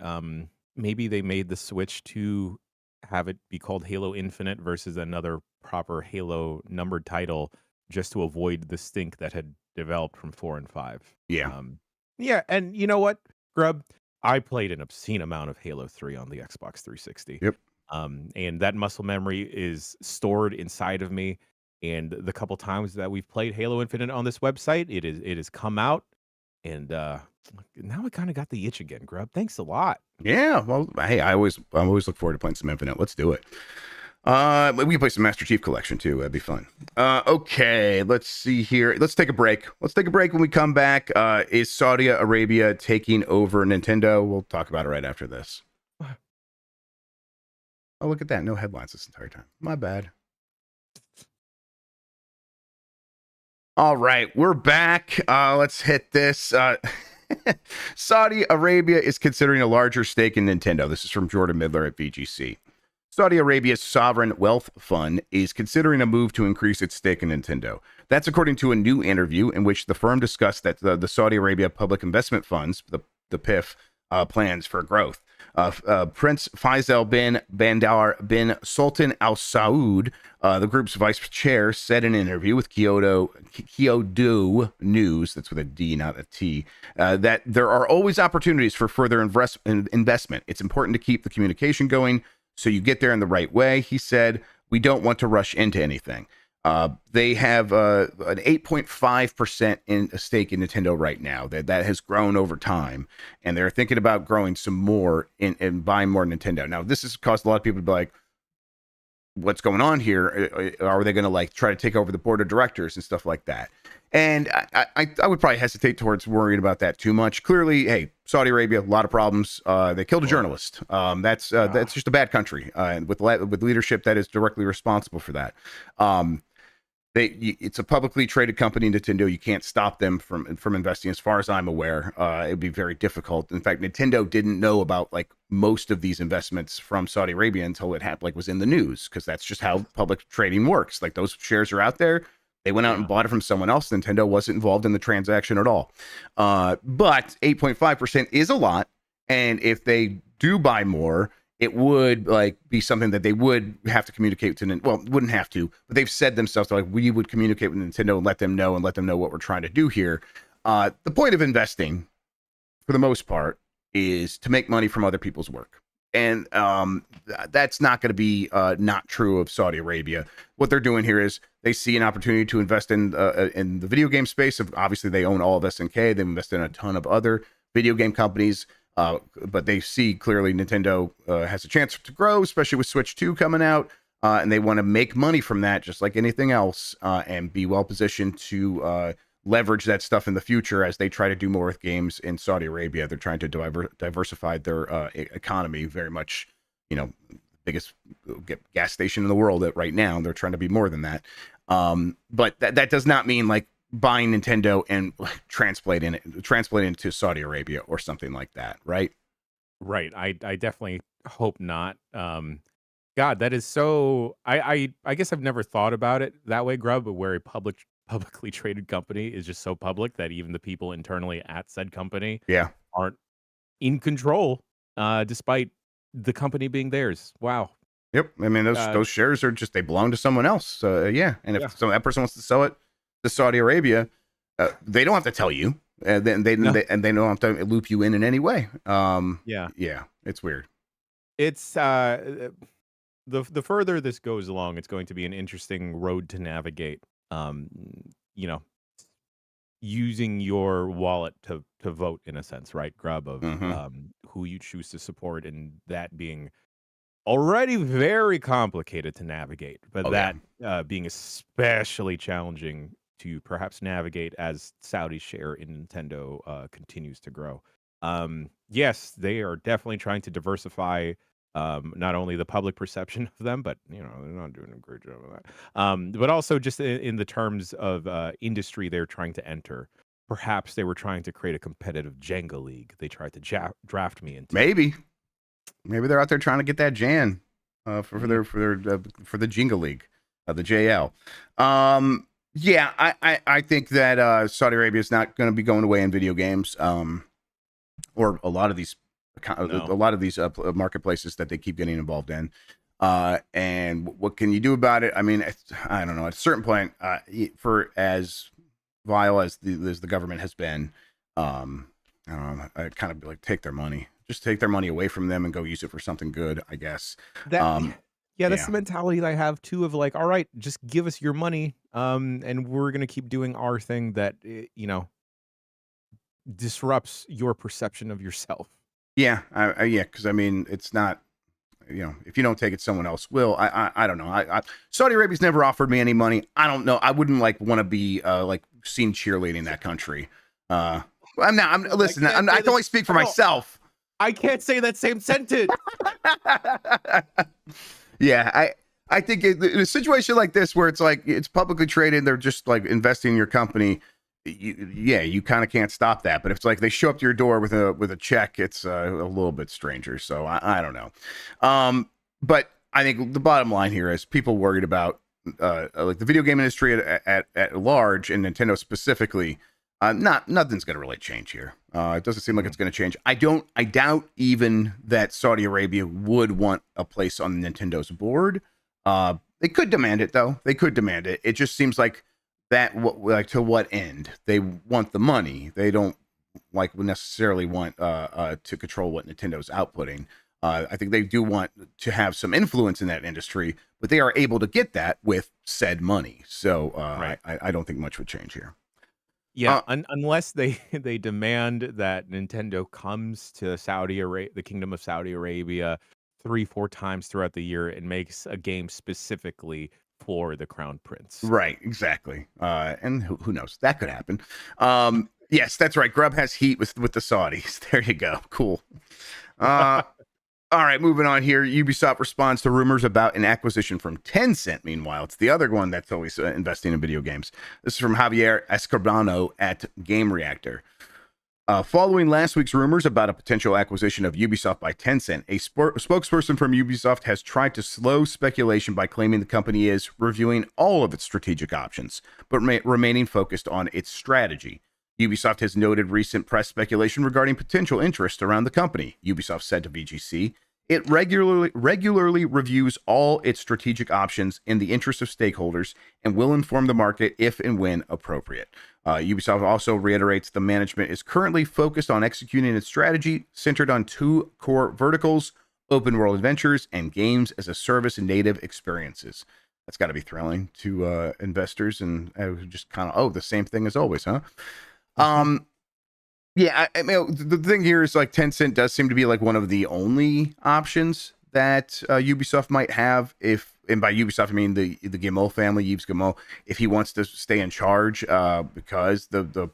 maybe they made the switch to have it be called Halo Infinite versus another proper Halo numbered title just to avoid the stink that had developed from 4 and 5. Yeah. Yeah, and you know what, Grub? I played an obscene amount of Halo 3 on the Xbox 360. Yep. And that muscle memory is stored inside of me. And the couple times that we've played Halo Infinite on this website, it has come out, and now I kind of got the itch again, Grub. Thanks a lot. Yeah, well, hey, I always look forward to playing some Infinite. Let's do it. We can play some Master Chief Collection too. That'd be fun. Okay, let's see here. Let's take a break. When we come back. Is Saudi Arabia taking over Nintendo? We'll talk about it right after this. Oh, look at that. No headlines this entire time. My bad. All right, we're back. Let's hit this. Saudi Arabia is considering a larger stake in Nintendo. This is from Jordan Midler at VGC. Saudi Arabia's sovereign wealth fund is considering a move to increase its stake in Nintendo. That's according to a new interview in which the firm discussed that the Saudi Arabia Public Investment Funds, the PIF, plans for growth. Prince Faisal bin Bandar bin Sultan Al Saud, the group's vice chair, said in an interview with Kyodo News, that's with a D, not a T, that there are always opportunities for further investment. It's important to keep the communication going so you get there in the right way. He said, we don't want to rush into anything. They have an 8.5% in a stake in Nintendo right now. That has grown over time, and they're thinking about growing some more and buying more Nintendo. Now, this has caused a lot of people to be like, "What's going on here? Are they going to like try to take over the board of directors and stuff like that?" And I would probably hesitate towards worrying about that too much. Clearly, hey, Saudi Arabia, a lot of problems. They killed a journalist. That's just a bad country, and with leadership that is directly responsible for that. It's a publicly traded company, Nintendo. You can't stop them from investing, as far as I'm aware. It'd be very difficult. In fact, Nintendo didn't know about like most of these investments from Saudi Arabia until it was in the news, because that's just how public trading works. Like, those shares are out there. They went out and bought it from someone else. Nintendo wasn't involved in the transaction at all. But 8.5% is a lot, and if they do buy more, it would be something that they would have to communicate to. Well, wouldn't have to, but they've said themselves, like, we would communicate with Nintendo and let them know what we're trying to do here. The point of investing, for the most part, is to make money from other people's work. And that's not going to be not true of Saudi Arabia. What they're doing here is they see an opportunity to invest in the video game space. Obviously, they own all of SNK. They've invested in a ton of other video game companies. But they see clearly Nintendo has a chance to grow, especially with Switch 2 coming out, and they want to make money from that just like anything else, and be well positioned to leverage that stuff in the future as they try to do more with games in Saudi Arabia. They're trying to diversify their economy very much, biggest gas station in the world right now. They're trying to be more than that. But that does not mean like buying Nintendo and translating it to Saudi Arabia or something like that, right? Right. I definitely hope not. God, that is so. I guess I've never thought about it that way, Grub, but where a publicly traded company is just so public that even the people internally at said company aren't in control, despite the company being theirs. Wow. Yep. I mean, those shares are just, they belong to someone else. And if that person wants to sell it to Saudi Arabia, they don't have to tell you, and they don't have to loop you in any way. It's weird. It's the further this goes along, it's going to be an interesting road to navigate. Using your wallet to vote, in a sense, right, Grub, of who you choose to support, and that being already very complicated to navigate, but being especially challenging to perhaps navigate as Saudi's share in Nintendo continues to grow. Yes, they are definitely trying to diversify not only the public perception of them, but they're not doing a great job of that. But also just in the terms of industry they're trying to enter. Perhaps they were trying to create a competitive Jenga league. They tried to draft me into. Maybe they're out there trying to get that Jan for Mm. their for the Jenga League, the JL. Yeah, I think that Saudi Arabia is not going to be going away in video games, or a lot of these marketplaces that they keep getting involved in. And what can you do about it? I mean, I don't know. At a certain point, for as vile as the government has been, I don't know. I kind of like take their money. Just take their money away from them and go use it for something good, I guess. That yeah, that's Yeah. the mentality that I have too of like, all right, just give us your money, and we're gonna keep doing our thing that disrupts your perception of yourself. Yeah, yeah, because I mean, it's not, if you don't take it, someone else will. I don't know. Saudi Arabia's never offered me any money. I don't know. I wouldn't like want to be like seen cheerleading that country. Listen. I can only speak for myself. I can't say that same sentence. Yeah, I think in a situation like this where it's like it's publicly traded, they're just like investing in your company. You kind of can't stop that. But if it's like they show up to your door with a check, it's a little bit stranger. So I don't know. But I think the bottom line here is people worried about like the video game industry at large and Nintendo specifically. Nothing's going to really change here. It doesn't seem like it's going to change. I doubt even that Saudi Arabia would want a place on Nintendo's board. They could demand it though. They could demand it. It just seems like to what end? They want the money. They don't necessarily want to control what Nintendo's outputting. I think they do want to have some influence in that industry, but they are able to get that with said money. So Right. I don't think much would change here. Yeah, unless they demand that Nintendo comes to the Kingdom of Saudi Arabia 3-4 times throughout the year and makes a game specifically for the Crown Prince. Right, exactly. And who knows? That could happen. Yes, that's right. Grubb has heat with the Saudis. There you go. Cool. All right, moving on here. Ubisoft responds to rumors about an acquisition from Tencent. Meanwhile, it's the other one that's always investing in video games. This is from Javier Escorbano at Game Reactor. Following last week's rumors about a potential acquisition of Ubisoft by Tencent, a spokesperson from Ubisoft has tried to slow speculation by claiming the company is reviewing all of its strategic options, but remaining focused on its strategy. Ubisoft has noted recent press speculation regarding potential interest around the company. Ubisoft said to VGC, it regularly reviews all its strategic options in the interest of stakeholders and will inform the market if and when appropriate. Ubisoft also reiterates the management is currently focused on executing its strategy centered on two core verticals, open world adventures and games as a service native experiences. That's got to be thrilling to investors and just kind of, the same thing as always, huh? Yeah, I mean, the thing here is like Tencent does seem to be like one of the only options that Ubisoft might have. And by Ubisoft I mean the Guillemot family, Yves Guillemot, if he wants to stay in charge, because the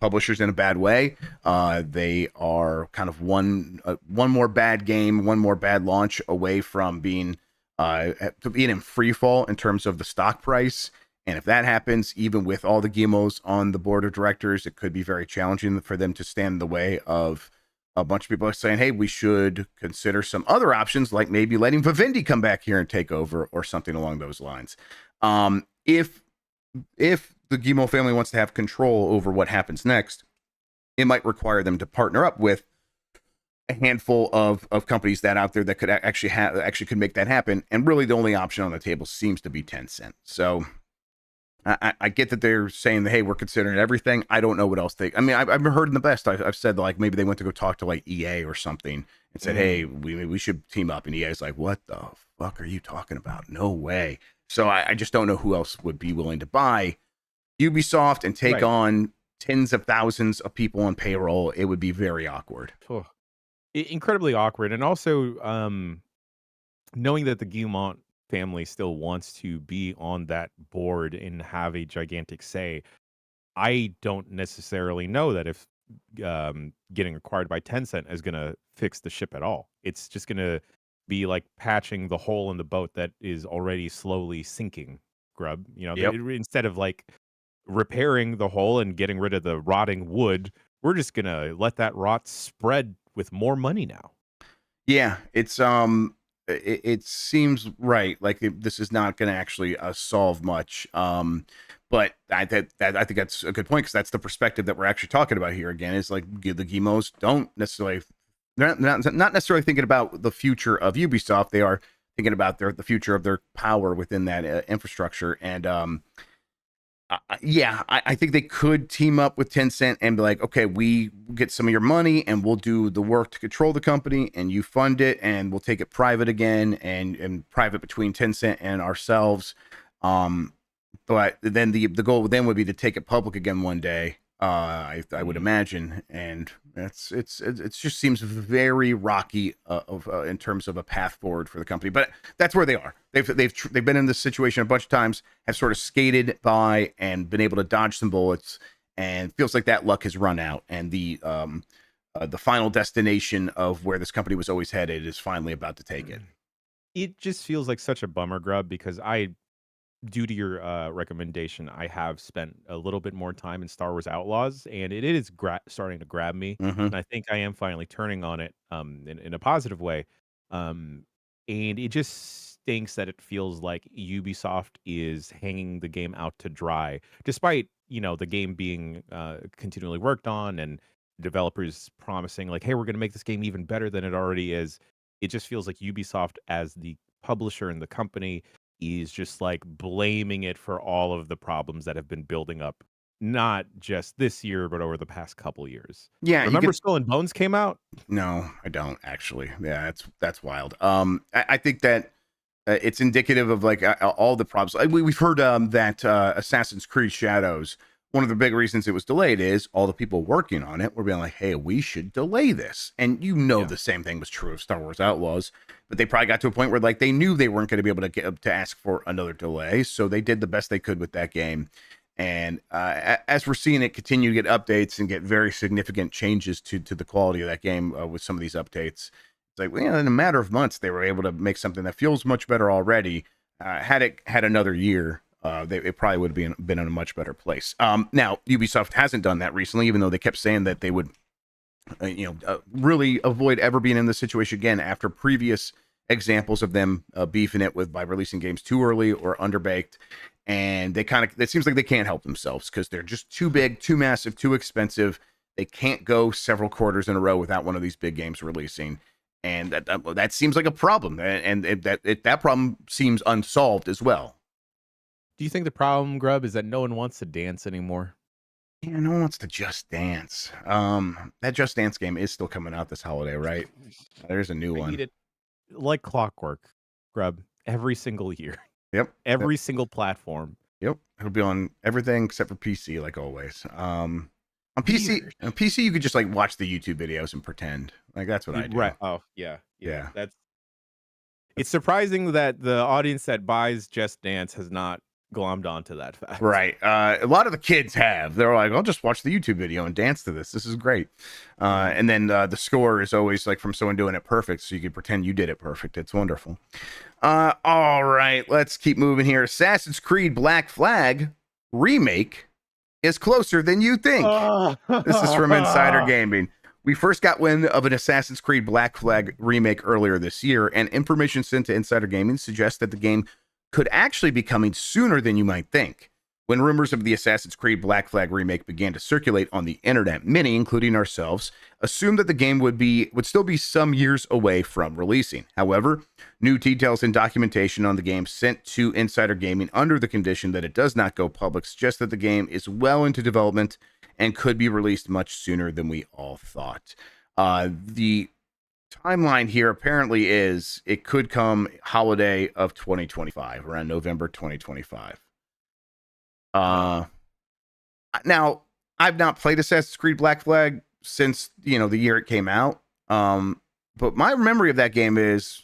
publisher's in a bad way. They are kind of one more bad game, one more bad launch away from being in free fall in terms of the stock price. And if that happens, even with all the Guillemots on the board of directors, it could be very challenging for them to stand in the way of a bunch of people saying, hey, we should consider some other options, like maybe letting Vivendi come back here and take over or something along those lines. If the Guillemot family wants to have control over what happens next, it might require them to partner up with a handful of companies that out there that could actually could make that happen. And really the only option on the table seems to be Tencent. So I get that they're saying that, hey, we're considering everything. I don't know what else I've heard in the best. I've said like maybe they went to go talk to like EA or something and said, hey, we should team up. And EA's like, what the fuck are you talking about? No way. So I just don't know who else would be willing to buy Ubisoft and take on tens of thousands of people on payroll. It would be very awkward. Oh, incredibly awkward. And also knowing that the Guillemot family still wants to be on that board and have a gigantic say, I don't necessarily know that if getting acquired by Tencent is going to fix the ship at all. It's just going to be like patching the hole in the boat that is already slowly sinking, Grub. Yep. Instead of like repairing the hole and getting rid of the rotting wood, we're just gonna let that rot spread with more money now. Yeah, it seems right. Like this is not going to actually solve much. But I think that's a good point, because that's the perspective that we're actually talking about here. Again, is like the Gimos don't necessarily, they're not necessarily thinking about the future of Ubisoft. They are thinking about the future of their power within that infrastructure. And I think they could team up with Tencent and be like, okay, we get some of your money and we'll do the work to control the company, and you fund it, and we'll take it private again, and private between Tencent and ourselves. But then the goal then would be to take it public again one day. I would imagine, and it just seems very rocky in terms of a path forward for the company. But that's where they are. They've been in this situation a bunch of times, have sort of skated by and been able to dodge some bullets, and feels like that luck has run out. And the final destination of where this company was always headed is finally about to take it. It just feels like such a bummer, Grub, because due to your recommendation, I have spent a little bit more time in Star Wars Outlaws, and it is starting to grab me. Mm-hmm. And I think I am finally turning on it in a positive way. And it just stinks that it feels like Ubisoft is hanging the game out to dry, despite the game being continually worked on, and developers promising like, hey, we're going to make this game even better than it already is. It just feels like Ubisoft, as the publisher and the company, is just like blaming it for all of the problems that have been building up, not just this year, but over the past couple years. Yeah, remember Skull and Bones came out? No, I don't actually. Yeah, that's wild. I think that it's indicative of like all the problems. We've heard that Assassin's Creed Shadows, one of the big reasons it was delayed is all the people working on it were being like, hey, we should delay this. And the same thing was true of Star Wars Outlaws, but they probably got to a point where like they knew they weren't going to be able to get to ask for another delay. So they did the best they could with that game. And as we're seeing it continue to get updates and get very significant changes to the quality of that game with some of these updates, it's like, well, in a matter of months, they were able to make something that feels much better already. Had it had another year, it probably would have been in a much better place. Now, Ubisoft hasn't done that recently, even though they kept saying that they would, really avoid ever being in this situation again after previous examples of them beefing it by releasing games too early or underbaked. And it seems like they can't help themselves because they're just too big, too massive, too expensive. They can't go several quarters in a row without one of these big games releasing. And that seems like a problem. And that problem seems unsolved as well. Do you think the problem, Grub, is that no one wants to dance anymore? Yeah, no one wants to Just Dance. That Just Dance game is still coming out this holiday, right? There's a new one. Need it like clockwork, Grub, every single year. Yep. Every single platform. Yep. It'll be on everything except for PC, like always. On PC, you could just like watch the YouTube videos and pretend. Like that's what I do. Right. Oh, yeah. It's surprising that the audience that buys Just Dance has not glommed onto that fact. Right. A lot of the kids have. They're like, I'll just watch the YouTube video and dance to this. This is great. And then the score is always like from someone doing it perfect, so you can pretend you did it perfect. It's wonderful. All right, let's keep moving here. Assassin's Creed Black Flag Remake is closer than you think. This is from Insider Gaming. We first got wind of an Assassin's Creed Black Flag remake earlier this year, and information sent to Insider Gaming suggests that the game could actually be coming sooner than you might think. When rumors of the Assassin's Creed Black Flag remake began to circulate on the internet, many, including ourselves, assumed that the game would still be some years away from releasing. However, new details and documentation on the game sent to Insider Gaming under the condition that it does not go public suggest that the game is well into development and could be released much sooner than we all thought. The timeline here apparently is it could come holiday of 2025, around November 2025. Now, I've not played Assassin's Creed Black Flag since, the year it came out. But my memory of that game is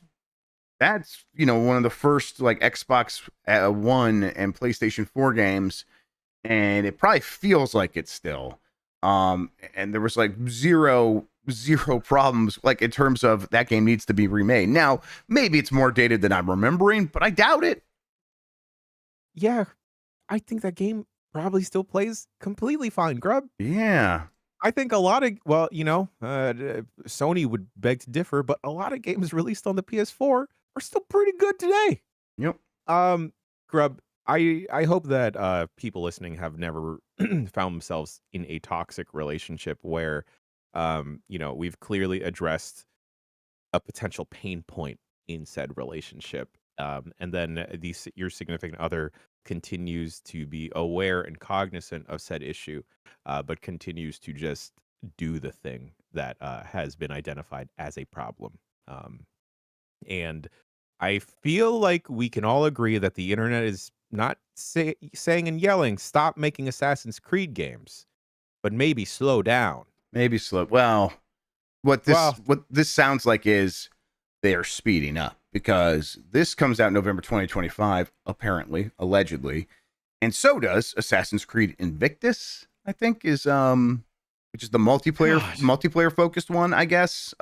that's, one of the first like Xbox One and PlayStation 4 games. And it probably feels like it's still. And there was like zero zero problems, like in terms of that game needs to be remade. Now, maybe it's more dated than I'm remembering, but I doubt it. Yeah, I think that game probably still plays completely fine, Grub. Yeah. I think a lot of Sony would beg to differ, but a lot of games released on the PS4 are still pretty good today. Yep. Grub, I hope that people listening have never found themselves in a toxic relationship where we've clearly addressed a potential pain point in said relationship. And then your significant other continues to be aware and cognizant of said issue, but continues to just do the thing that has been identified as a problem. And I feel like we can all agree that the internet is not saying and yelling, stop making Assassin's Creed games, but maybe slow down. Maybe slow. Well, what this sounds like is they're speeding up, because this comes out November 2025, apparently, allegedly, and so does Assassin's Creed Invictus, I think, is which is the multiplayer focused one, I guess.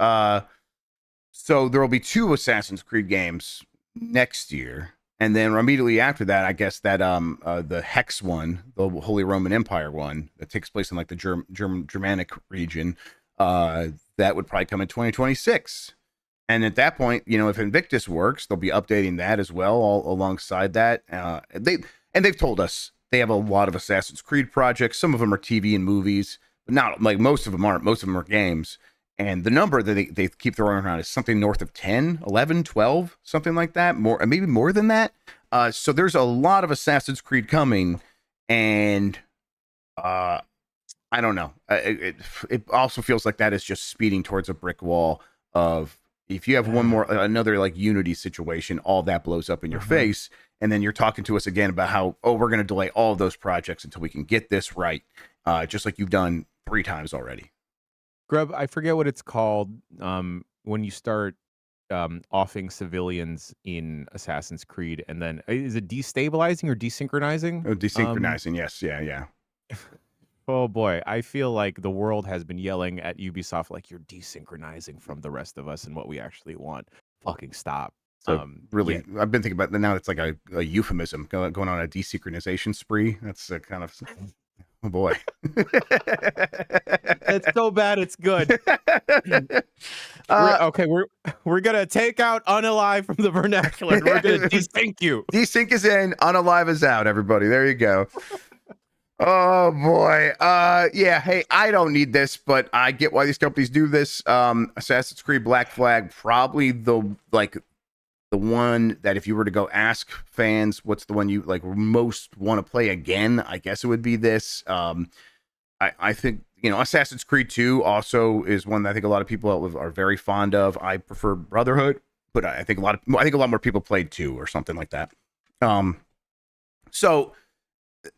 So there will be 2 Assassin's Creed games next year, and then immediately after that, I guess that the Hex one, the Holy Roman Empire one, that takes place in like the Germanic region, that would probably come in 2026. And at that point, if Invictus works, they'll be updating that as well, all alongside that. They've told us they have a lot of Assassin's Creed projects. Some of them are TV and movies, but not like most of them aren't. Most of them are games. And the number that they keep throwing around is something north of 10, 11, 12, something like that. Maybe more than that. So there's a lot of Assassin's Creed coming, and I don't know. It also feels like that is just speeding towards a brick wall of, if you have another like Unity situation, all that blows up in your face. And then you're talking to us again about how, we're going to delay all of those projects until we can get this right. Just like you've done 3 times already. Grub, I forget what it's called when you start offing civilians in Assassin's Creed, and then is it destabilizing or desynchronizing? Oh, desynchronizing, yes, yeah. Oh boy, I feel like the world has been yelling at Ubisoft like, you're desynchronizing from the rest of us and what we actually want. Fucking stop. So really, yeah. I've been thinking about that now. It's like a euphemism, going on a desynchronization spree. That's a kind of, oh boy. It's so bad it's good. We're gonna take out unalive from the vernacular. We're gonna desync you. Desync is in, unalive is out, everybody. There you go. Oh boy. Yeah, hey, I don't need this, but I get why these companies do this. Assassin's Creed Black Flag, probably the one that if you were to go ask fans what's the one you like most want to play again, I guess it would be this. I think, Assassin's Creed 2 also is one that I think a lot of people are very fond of. I prefer Brotherhood, but I think a lot more people played 2 or something like that. So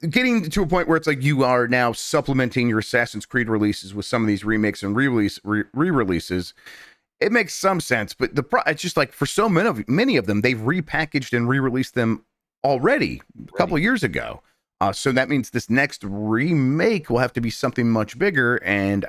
getting to a point where it's like you are now supplementing your Assassin's Creed releases with some of these remakes and re-releases, it makes some sense. But it's just like, for so many of them, they've repackaged and re-released them already a couple of years ago. So that means this next remake will have to be something much bigger. And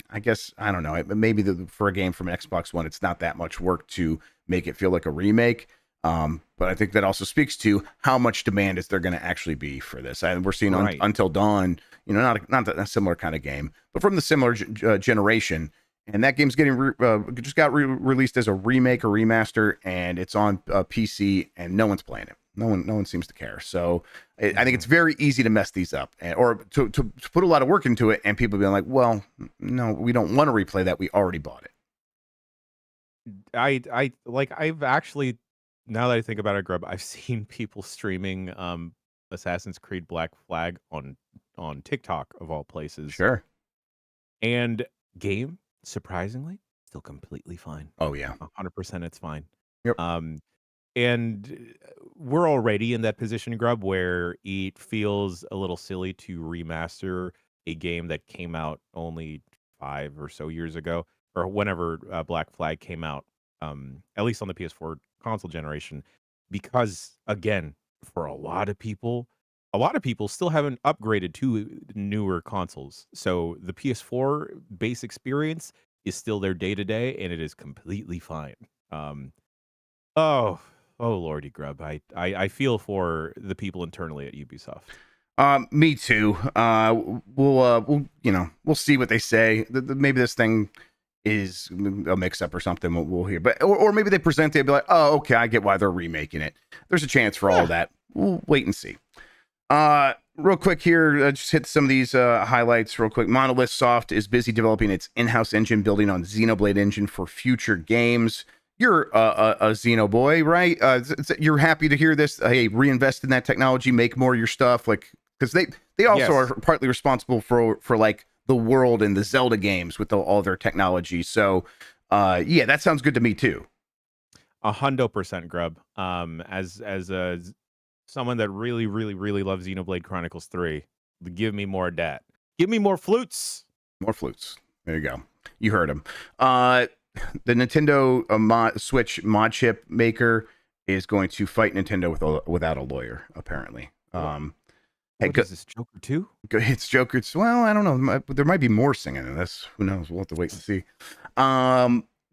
I guess, I don't know, maybe for a game from an Xbox One, it's not that much work to make it feel like a remake. But I think that also speaks to how much demand is there going to actually be for this. And we're seeing Until Dawn, not a similar kind of game, but from the similar generation. And that game's getting just got released as a remake or remaster, and it's on PC, and no one's playing it. No one seems to care. So I think it's very easy to mess these up, or to put a lot of work into it, and people being like, well, no, we don't want to replay that. We already bought it. I've actually, now that I think about it, Grub, I've seen people streaming Assassin's Creed Black Flag on TikTok of all places. Sure. And game, surprisingly, still completely fine. Oh yeah, 100% it's fine. Yep. And we're already in that position, Grub, where it feels a little silly to remaster a game that came out only 5 or so years ago, or whenever Black Flag came out, at least on the PS4 console generation, because again, for a lot of people still haven't upgraded to newer consoles. So the PS4 base experience is still their day to day, and it is completely fine. Um, oh, oh, Lordy Grub, I feel for the people internally at Ubisoft. Me too. We'll we'll see what they say. Maybe this thing is a mix-up or something. We'll hear, but or maybe they present it and be like, oh, okay, I get why they're remaking it. There's a chance for all of that. We'll wait and see. Real quick here, just hit some of these highlights real quick. Monolith Soft is busy developing its in-house engine, building on Xenoblade engine for future games. You're a Xeno boy, right? You're happy to hear this. Hey, reinvest in that technology, make more of your stuff, like because they also are partly responsible for like the world and the Zelda games with all their technology. So, yeah, that sounds good to me too. 100% Grub. As someone that really, really, really loves Xenoblade Chronicles 3, give me more of that. Give me more flutes. More flutes. There you go. You heard him. The Nintendo Switch mod chip maker is going to fight Nintendo without a lawyer, apparently. What is this, Joker 2? It's Joker. Well, I don't know. There might be more singing in this. Who knows? We'll have to wait and see.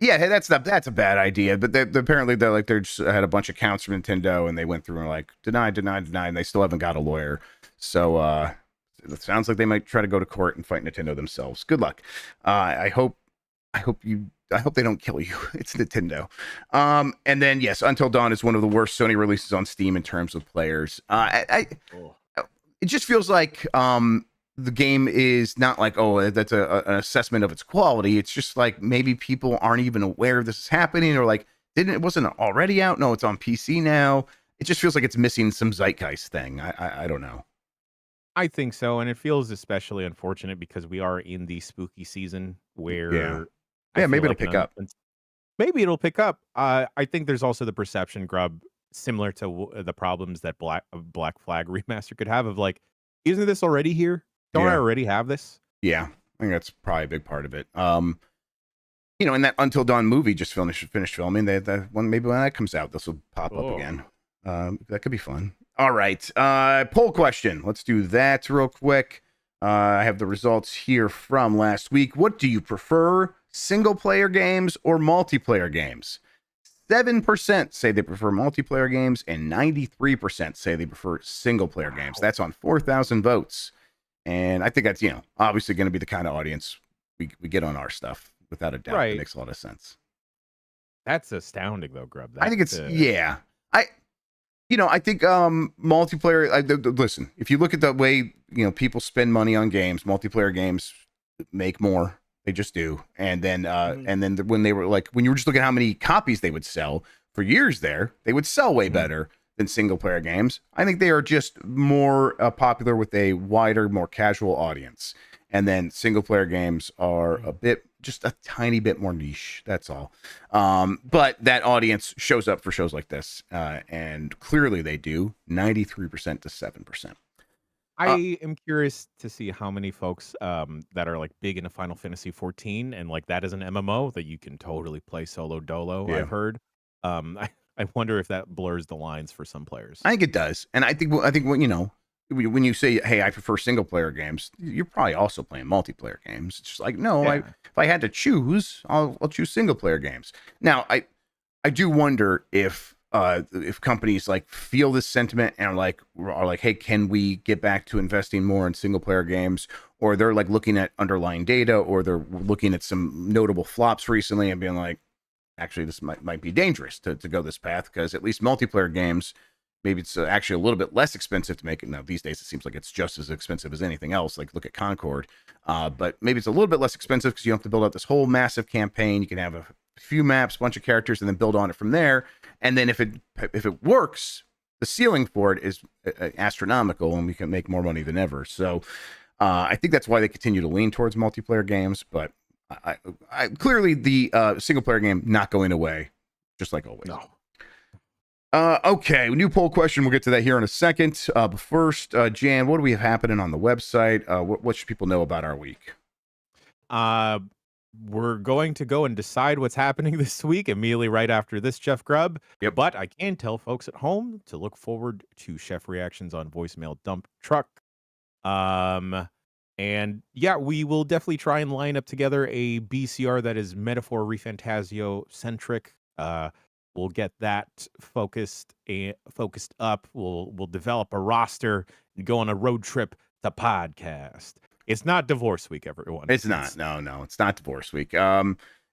Yeah, that's a bad idea. But apparently they just had a bunch of counts from Nintendo, and they went through and like deny, and they still haven't got a lawyer. So it sounds like they might try to go to court and fight Nintendo themselves. Good luck. I hope they don't kill you. It's Nintendo. And then yes, Until Dawn is one of the worst Sony releases on Steam in terms of players. It just feels like the game is not like, oh, that's an assessment of its quality. It's just like maybe people aren't even aware this is happening, or like it wasn't already out. No, it's on PC now. It just feels like it's missing some zeitgeist thing. I don't know. I think so, and it feels especially unfortunate because we are in the spooky season where maybe it'll pick up. Maybe it'll pick up. I think there's also the perception, Grub, similar to the problems that Black Flag Remaster could have of like, isn't this already here? Don't I already have this? Yeah, I think that's probably a big part of it. And that Until Dawn movie just finished filming. That one, maybe when that comes out, this will pop up again. That could be fun. All right, poll question. Let's do that real quick. I have the results here from last week. What do you prefer, single player games or multiplayer games? 7% say they prefer multiplayer games, and 93% say they prefer single player games. That's on 4,000 votes. And I think that's, obviously going to be the kind of audience we get on our stuff, without a doubt. Right. It makes a lot of sense. That's astounding, though, Grubb. I think it's, I think multiplayer, listen, if you look at the way, people spend money on games, multiplayer games make more. They just do. And then when you were just looking at how many copies they would sell for years there, they would sell way better than single player games. I think they are just more popular with a wider, more casual audience. And then single player games are just a tiny bit more niche. That's all. But that audience shows up for shows like this. And clearly they do. 93% to 7%. I am curious to see how many folks that are like big into Final Fantasy 14 and like that is an MMO that you can totally play solo dolo. I've heard. I wonder if that blurs the lines for some players. I think it does, and I think when you say, "Hey, I prefer single player games," you're probably also playing multiplayer games. It's just like, no, if I had to choose, I'll choose single player games. Now, I do wonder if companies like feel this sentiment and are like, hey, can we get back to investing more in single player games? Or they're like looking at underlying data, or they're looking at some notable flops recently and being like, actually, this might be dangerous to go this path, because at least multiplayer games, maybe it's actually a little bit less expensive to make it. Now, these days, it seems like it's just as expensive as anything else. Like, look at Concord. But maybe it's a little bit less expensive because you don't have to build out this whole massive campaign. You can have a few maps, a bunch of characters, and then build on it from there. And then if it works, the ceiling for it is astronomical, and we can make more money than ever. So I think that's why they continue to lean towards multiplayer games. But I clearly the single player game not going away, just like always. No. Okay, new poll question. We'll get to that here in a second. But first, Jan, what do we have happening on the website? What should people know about our week? We're going to go and decide what's happening this week immediately right after this, Jeff Grubb. Yep. But I can tell folks at home to look forward to Chef reactions on Voicemail Dump Truck. And yeah, we will definitely try and line up together a BCR that is Metaphor ReFantazio centric. We'll get that focused up. We'll develop a roster and go on a road trip to podcast. It's not divorce week, everyone. It's not. No, it's not divorce week.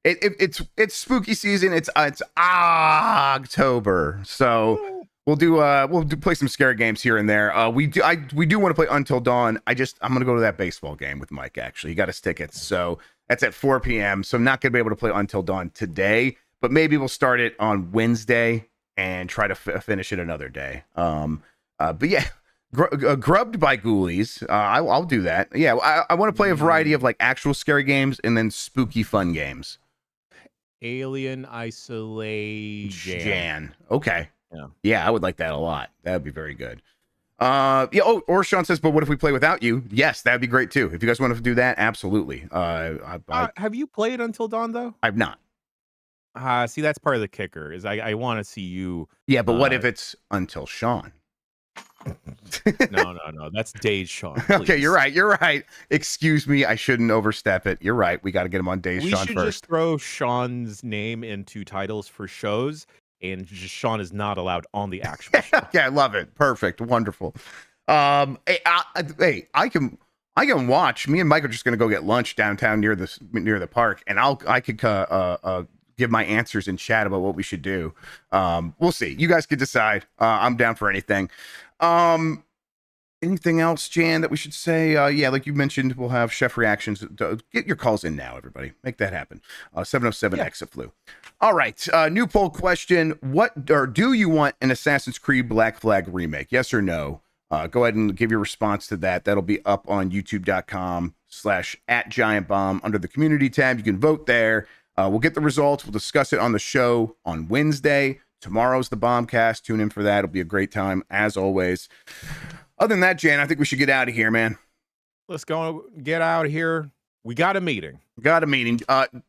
It's spooky season. It's October, so we'll play some scary games here and there. We do want to play Until Dawn. I'm gonna go to that baseball game with Mike. Actually, he got his tickets, so that's at 4 p.m. So I'm not gonna be able to play Until Dawn today, but maybe we'll start it on Wednesday and try to finish it another day. But yeah. Grubbed by Ghoulies. I'll do that. Yeah, I want to play a variety of like actual scary games and then spooky fun games. Alien Isolation. Okay. Yeah, I would like that a lot. That would be very good. Yeah. Oh, or Sean says, but what if we play without you? Yes, that'd be great too. If you guys want to do that, absolutely. Have you played Until Dawn though? I've not. See, that's part of the kicker. Is I want to see you. Yeah, but what if it's Until Sean? No. That's Days Sean. Okay, you're right. Excuse me, I shouldn't overstep it. You're right. We got to get him on Days Sean first. We should just throw Sean's name into titles for shows, and just Sean is not allowed on the actual show. Okay, I love it. Perfect. Wonderful. Hey, I can watch. Me and Mike are just gonna go get lunch downtown near the park, and I could give my answers in chat about what we should do. We'll see. You guys could decide. I'm down for anything. Anything else, Jan, that we should say? Yeah, like you mentioned, we'll have chef reactions. Get your calls in now, everybody. Make that happen. 707 Exit Flu. All right. New poll question. Do you want an Assassin's Creed Black Flag remake? Yes or no? Go ahead and give your response to that. That'll be up on youtube.com/@giantbomb under the community tab. You can vote there. We'll get the results. We'll discuss it on the show on Wednesday. Tomorrow's the Bombcast. Tune in for that. It'll be a great time, as always. Other than that, Jan, I think we should get out of here, man. Let's go get out of here. We got a meeting.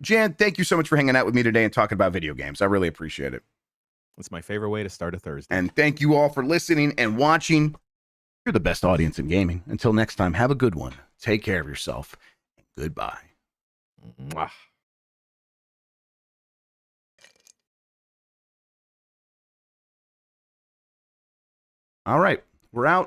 Jan, thank you so much for hanging out with me today and talking about video games. I really appreciate it. It's my favorite way to start a Thursday. And thank you all for listening and watching. You're the best audience in gaming. Until next time, have a good one. Take care of yourself. And goodbye. Mwah. All right, we're out.